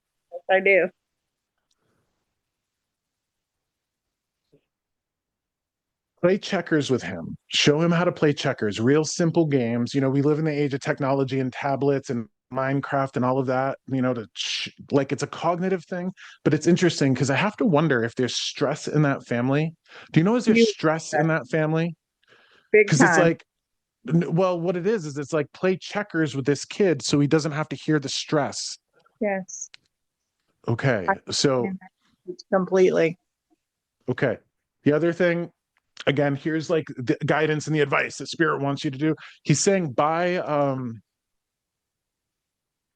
I do. Play checkers with him. Show him how to play checkers. Real simple games. We live in the age of technology and tablets and Minecraft and all of that. It's a cognitive thing, but it's interesting because I have to wonder if there's stress in that family. Do you know, is there stress in that family? Big Because it's time. like, well, what it is it's like, play checkers with this kid so he doesn't have to hear the stress. Yes. Okay. So, Completely. okay. The other thing, again, here's like the guidance and the advice that Spirit wants you to do. He's saying,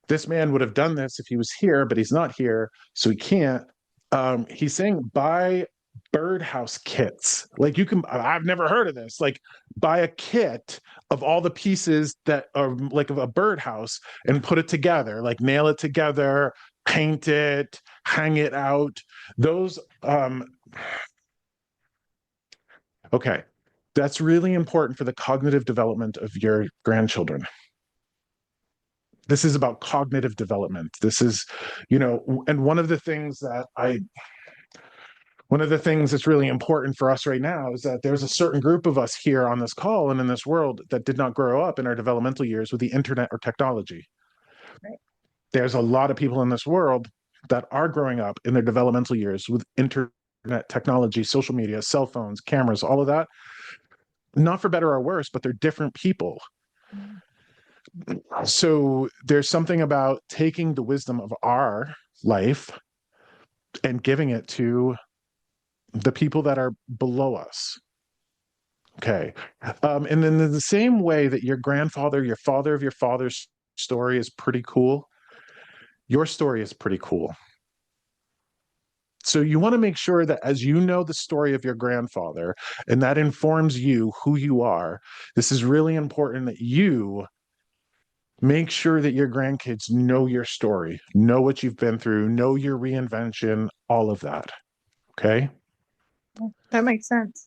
this man would have done this if he was here, but he's not here, so he can't. He's saying, buy birdhouse kits. Like, I've never heard of this. Like, buy a kit of all the pieces that are like of a birdhouse and put it together, like nail it together, paint it, hang it out. Those, okay. That's really important for the cognitive development of your grandchildren. This is about cognitive development. This is, and one of the things that's really important for us right now is that there's a certain group of us here on this call and in this world that did not grow up in our developmental years with the internet or technology. Right. There's a lot of people in this world that are growing up in their developmental years with internet technology, social media, cell phones, cameras, all of that. Not for better or worse, but they're different people. So there's something about taking the wisdom of our life and giving it to the people that are below us. Okay. And then in the same way that your grandfather, your father of your father's story is pretty cool, your story is pretty cool. So you want to make sure that as you know the story of your grandfather, and that informs you who you are, this is really important that you make sure that your grandkids know your story, know what you've been through, know your reinvention, all of that. Okay? That makes sense.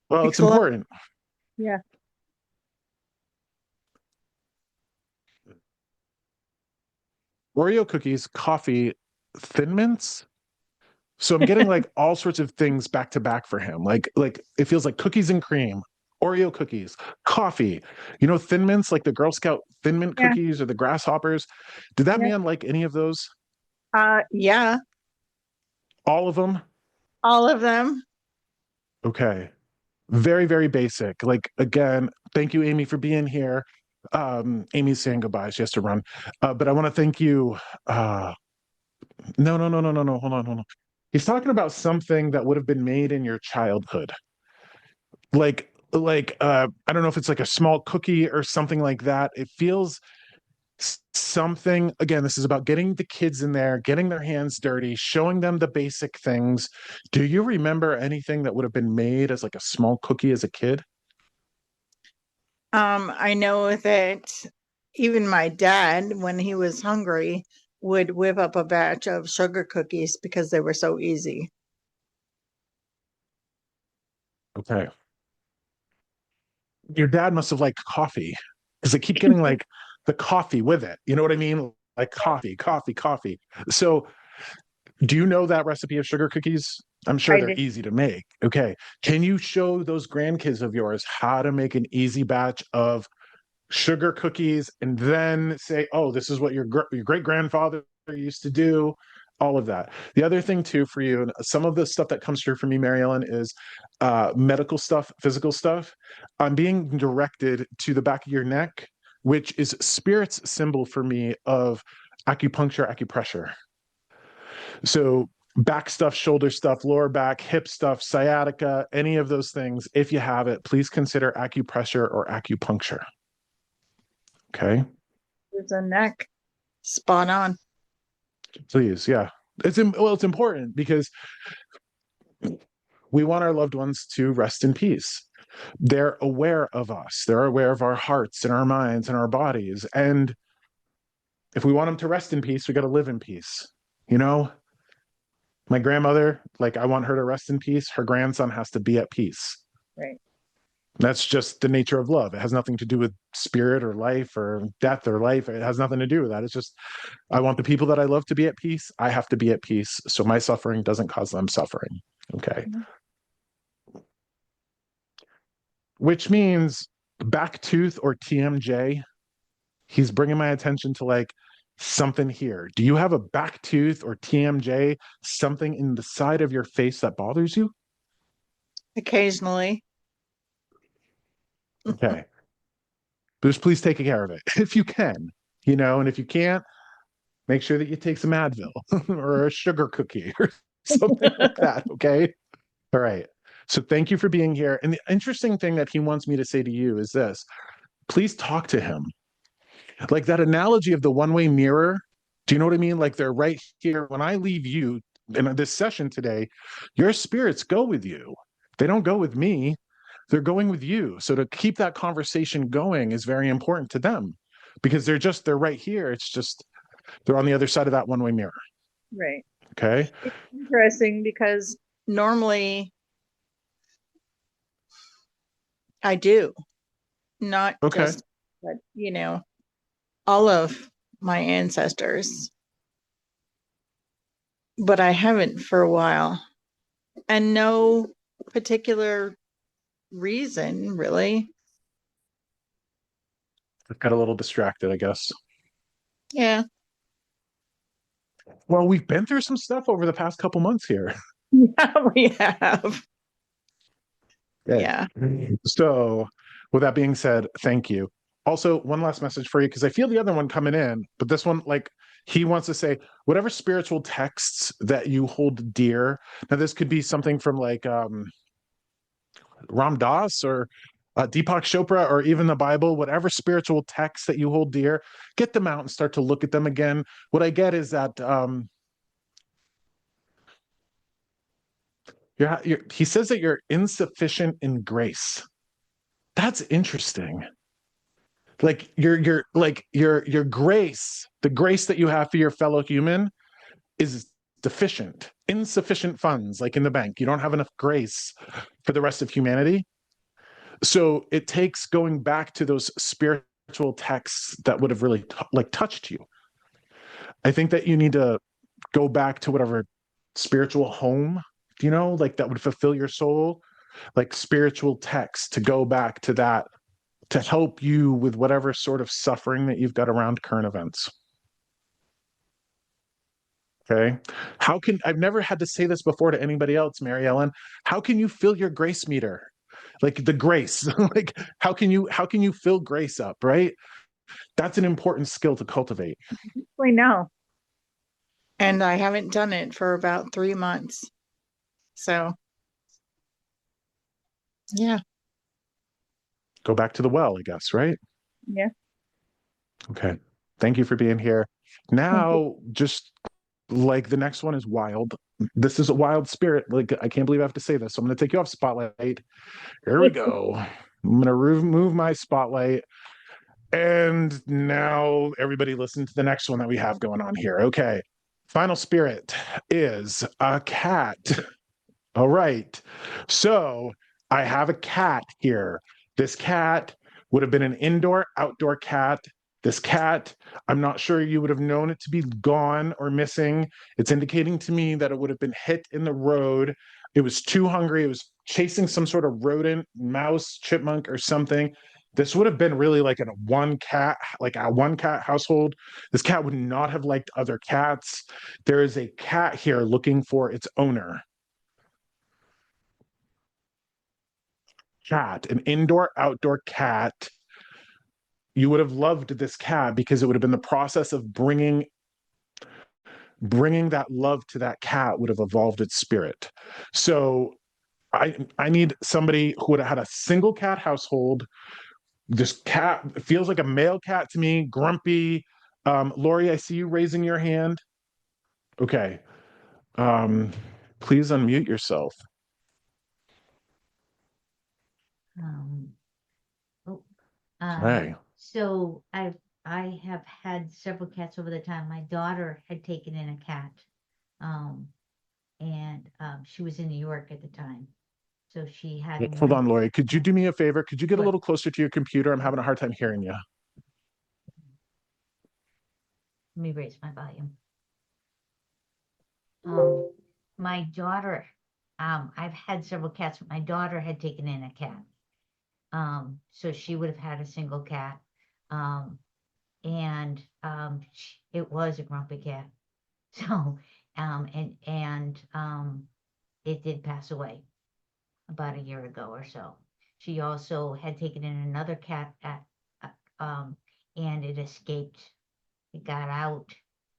Well, it's important. Yeah. Oreo cookies, coffee, Thin Mints. So I'm getting like all sorts of things back to back for him. Like it feels like cookies and cream, Oreo cookies, coffee. You know, Thin Mints, like the Girl Scout Thin Mint Yeah. cookies or the grasshoppers. Did that Yeah. man like any of those? Yeah, All of them? all of them. Okay. Very, very basic. Like again, thank you, Amy, for being here. Amy's saying goodbye. She has to run. But I want to thank you. No. Hold on. He's talking about something that would have been made in your childhood. I don't know if it's like a small cookie or something like that. It feels something, again, this is about getting the kids in there, getting their hands dirty, showing them the basic things. Do you remember anything that would have been made as like a small cookie as a kid? I know that even my dad, when he was hungry, would whip up a batch of sugar cookies because they were so easy. Okay. Your dad must have liked coffee because I keep getting like the coffee with it. You know what I mean? Like coffee. So, do you know that recipe of sugar cookies? I'm sure I they're did. easy to make. Okay. Can you show those grandkids of yours how to make an easy batch of sugar cookies and then say, oh, this is what your great grandfather used to do? All of that. The other thing too for you, and some of the stuff that comes through for me, Mary Ellen, is medical stuff, physical stuff. I'm being directed to the back of your neck, which is spirit's symbol for me of acupuncture, acupressure. So back stuff, shoulder stuff, lower back, hip stuff, sciatica, any of those things, if you have it, please consider acupressure or acupuncture. Okay. There's a neck. Spot on. Please. Yeah. It's important because we want our loved ones to rest in peace. They're aware of us. They're aware of our hearts and our minds and our bodies. And if we want them to rest in peace, we got to live in peace. You know, my grandmother, like I want her to rest in peace. Her grandson has to be at peace. Right. That's just the nature of love. It has nothing to do with spirit or life or death or life. It has nothing to do with that. It's just, I want the people that I love to be at peace. I have to be at peace. So my suffering doesn't cause them suffering. Okay. Mhm. Which means back tooth or TMJ, he's bringing my attention to like something here. Do you have a back tooth or TMJ, something in the side of your face that bothers you? Occasionally. Okay. Just please take care of it if you can, you know, and if you can't, make sure that you take some Advil or a sugar cookie or something like that. Okay. All right. So thank you for being here. And the interesting thing that he wants me to say to you is this: please talk to him. Like that analogy of the one-way mirror. Do you know what I mean? Like they're right here. When I leave you in this session today, your spirits go with you. They don't go with me. They're going with you. So to keep that conversation going is very important to them because they're right here. It's just they're on the other side of that one-way mirror. Right. Okay. It's interesting because normally I do, not Okay. just, but all of my ancestors, but I haven't for a while, and no particular reason really. I've got a little distracted, I guess. Yeah. Well, we've been through some stuff over the past couple months here. Yeah, we have. Good. Yeah. So, with that being said, thank you. Also, one last message for you because I feel the other one coming in, but this one, like, he wants to say whatever spiritual texts that you hold dear. Now, this could be something from like Ram Dass or Deepak Chopra or even the Bible, whatever spiritual texts that you hold dear, get them out and start to look at them again. What I get is that he says that you're insufficient in grace. That's interesting. Like your grace, the grace that you have for your fellow human is deficient, insufficient funds, like in the bank. You don't have enough grace for the rest of humanity. So it takes going back to those spiritual texts that would have really touched you. I think that you need to go back to whatever spiritual home, like that would fulfill your soul, like spiritual text, to go back to that to help you with whatever sort of suffering that you've got around current events. Okay. I've never had to say this before to anybody else, Mary Ellen. How can you fill your grace meter? Like the grace, like how can you fill grace up, right? That's an important skill to cultivate. We know. And I haven't done it for about 3 months. So, yeah. Go back to the well, I guess, right? Yeah. Okay. Thank you for being here. Now, just like the next one is wild. This is a wild spirit. Like, I can't believe I have to say this. So I'm going to take you off spotlight. Here we go. I'm going to remove my spotlight. And now everybody listen to the next one that we have going on here. Okay. Final spirit is a cat. All right. So I have a cat here. This cat would have been an indoor, outdoor cat. This cat, I'm not sure you would have known it to be gone or missing. It's indicating to me that it would have been hit in the road. It was too hungry. It was chasing some sort of rodent, mouse, chipmunk, or something. This would have been really like a one cat household. This cat would not have liked other cats. There is a cat here looking for its owner. Cat, an indoor outdoor cat. You would have loved this cat because it would have been the process of bringing that love to that cat would have evolved its spirit. So I need somebody who would have had a single cat household. This cat feels like a male cat to me, grumpy. Lori, I see you raising your hand. Okay. Please unmute yourself. Um, oh, Hey. So I have had several cats over the time. My daughter had taken in a cat, and she was in New York at the time, so she had Hold one. on, Lori. Could you do me a favor? Could you get a What? little closer to your computer? I'm having a hard time hearing you. Let me raise my volume. My daughter, I've had several cats, but my daughter had taken in a cat. So she would have had a single cat. And it was a grumpy cat. So, it did pass away about a year ago or so. She also had taken in another cat and it escaped. It got out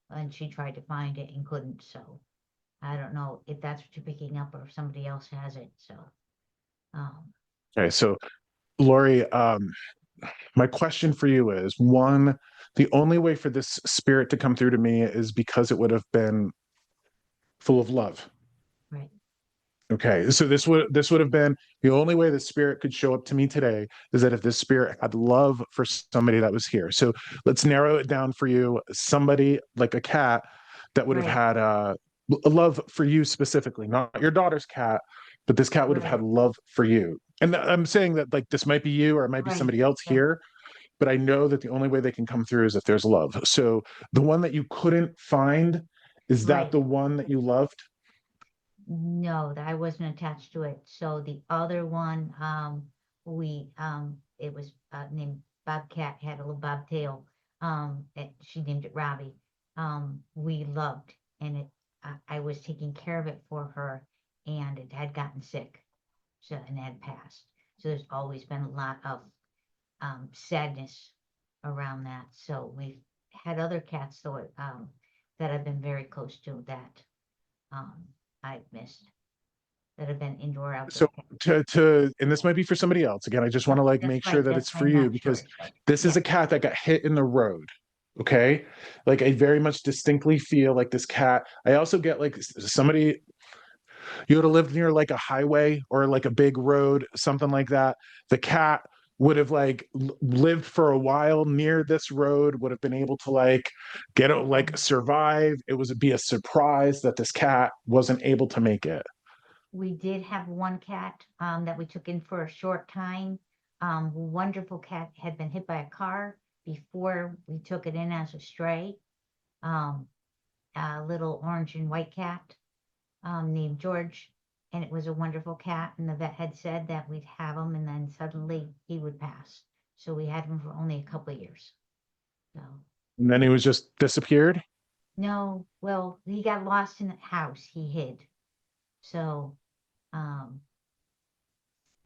and she tried to find it and couldn't. So I don't know if that's what you're picking up or if somebody else has it. So, Okay, so Lori, my question for you is one, the only way for this spirit to come through to me is because it would have been full of love. right. Okay, so this would have been the only way the spirit could show up to me today is that if this spirit had love for somebody that was here. So let's narrow it down for you. Somebody like a cat that would have Right. had a love for you specifically, not your daughter's cat, but this cat would have had Right. love for you. And I'm saying that like this might be you or it might be Right. somebody else Right. here, but I know that the only way they can come through is if there's love. So the one that you couldn't find, is that Right. the one that you loved? No, I wasn't attached to it. So the other one, it was named Bobcat, had a little bobtail. She named it Robbie. We loved, and I was taking care of it for her, and it had gotten sick, so and had passed. So there's always been a lot of sadness around that. So we've had other cats though that I've been very close to that I've missed that have been indoor outdoor So cats. and this might be for somebody else. Again, I just want to like That's make sure right. that That's it's why for I'm you not because sure. this is Yeah. a cat that got hit in the road. Okay. Like I very much distinctly feel like this cat. I also get like somebody you would have lived near like a highway or like a big road, something like that. The cat would have like lived for a while near this road, would have been able to like get it, like survive. It was be a surprise that this cat wasn't able to make it. We did have one cat that we took in for a short time. Wonderful cat had been hit by a car before we took it in as a stray. a little orange and white cat named George, and it was a wonderful cat. And the vet had said that we'd have him, and then suddenly he would pass. So we had him for only a couple of years. So And then he was just disappeared. no, well, he got lost in the house. He hid. So,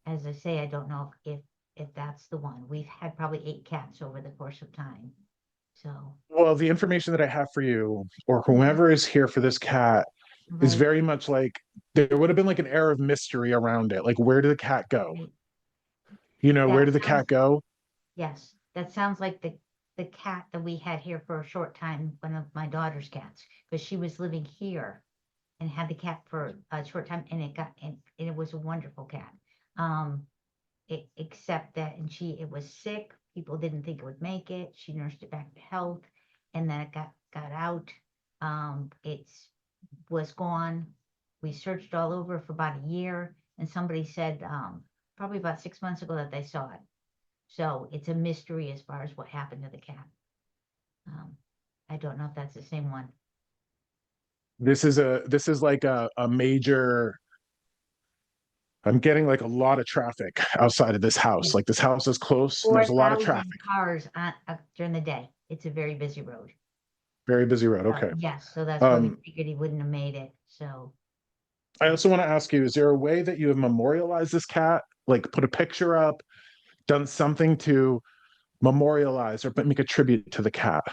as I say, I don't know if that's the one. We've had probably 8 cats over the course of time. So, Well, the information that I have for you, or whomever is here for this cat, is right, very much like there would have been like an air of mystery around it. Like, where did the cat go? right. You know, where That did the sounds, cat go? yes, that sounds like the cat that we had here for a short time, one of my daughter's cats, because she was living here and had the cat for a short time, and it was a wonderful cat. Except that, and it was sick. People didn't think it would make it. She nursed it back to health, and then it got out. It was gone. We searched all over for about a year, and somebody said probably about 6 months ago that they saw it. So it's a mystery as far as what happened to the cat. I don't know if that's the same one. This is like a major. I'm getting like a lot of traffic outside of this house. Yeah. Like this house is close and there's a lot of 4,000 traffic. cars during the day. It's a very busy road. Very busy road. Okay. Yes, so that's why we figured he wouldn't have made it. So I also want to ask you, is there a way that you have memorialized this cat? Like put a picture up, done something to memorialize or make a tribute to the cat?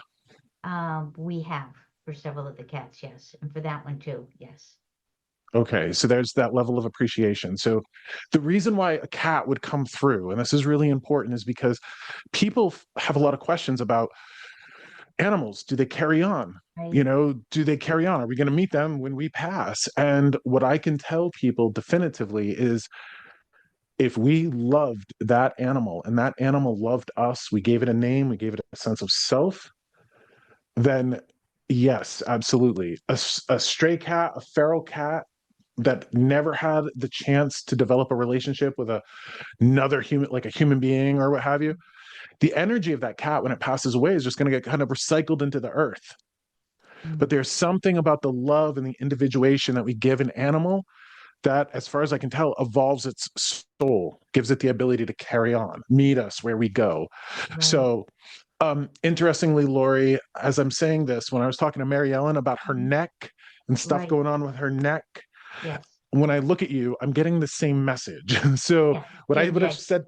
we have for several of the cats, yes. And for that one too, yes. Okay, so there's that level of appreciation. So the reason why a cat would come through, and this is really important, is because people have a lot of questions about animals. Do they carry on? Right. You know, do they carry on? Are we going to meet them when we pass? And what I can tell people definitively is if we loved that animal and that animal loved us, we gave it a name, we gave it a sense of self, then yes, absolutely. A stray cat, a feral cat that never had the chance to develop a relationship with another human, like a human being or what have you, the energy of that cat when it passes away is just going to get kind of recycled into the earth. But there's something about the love and the individuation that we give an animal that, as far as I can tell, evolves its soul, gives it the ability to carry on, meet us where we go. Right. So interestingly, Lori, as I'm saying this, when I was talking to Mary Ellen about her neck and stuff Right. going on with her neck, Yes. when I look at you, I'm getting the same message. So Yes. what I would have TMJ. said,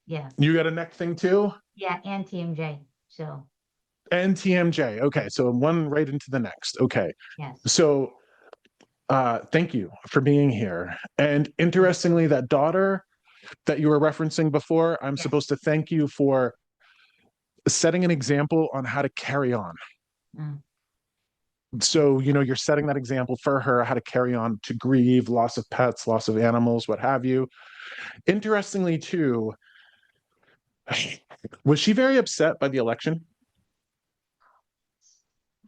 Yes. you got a neck thing too? Yeah, and TMJ. So And TMJ. Okay, so one right into the next. Okay. yes. So thank you for being here. And interestingly, that daughter that you were referencing before, I'm Yes. supposed to thank you for setting an example on how to carry on. Mm. So, you know, you're setting that example for her, how to carry on, to grieve, loss of pets, loss of animals, what have you. Interestingly, too, was she very upset by the election?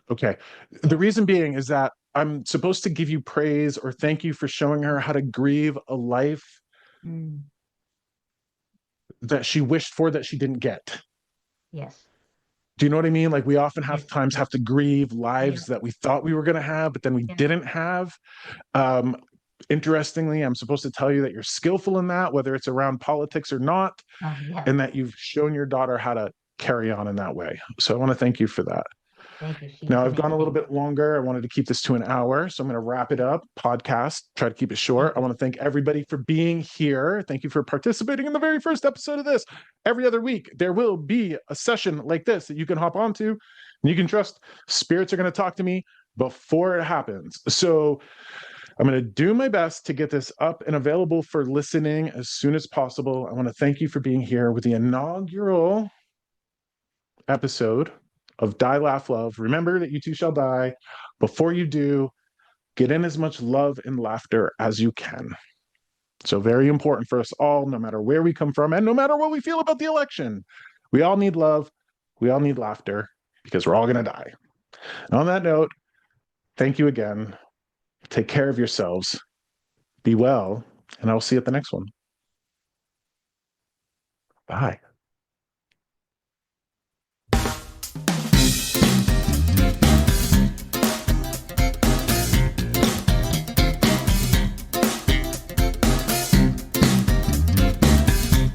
Okay. The reason being is that I'm supposed to give you praise or thank you for showing her how to grieve a life Mm. that she wished for that she didn't get. Yes. Do you know what I mean? Like we often Yes. have to grieve lives that we thought we were going to have, but then we didn't have. Interestingly, I'm supposed to tell you that you're skillful in that, whether it's around politics or not, Yeah. and that you've shown your daughter how to carry on in that way. So I want to thank you for that. Thank you. She's Now I've gone a little amazing. bit longer. I wanted to keep this to an hour, so I'm going to wrap it up. Podcast, try to keep it short. I want to thank everybody for being here. Thank you for participating in the very first episode of this. Every other week, there will be a session like this that you can hop onto, and you can trust spirits are going to talk to me before it happens. So I'm going to do my best to get this up and available for listening as soon as possible. I want to thank you for being here with the inaugural episode of Die, Laugh, Love. Remember that you too shall die. Before you do, get in as much love and laughter as you can. So very important for us all, no matter where we come from and no matter what we feel about the election. We all need love. We all need laughter because we're all going to die. And on that note, thank you again. Take care of yourselves. Be well, and I'll see you at the next one. Bye.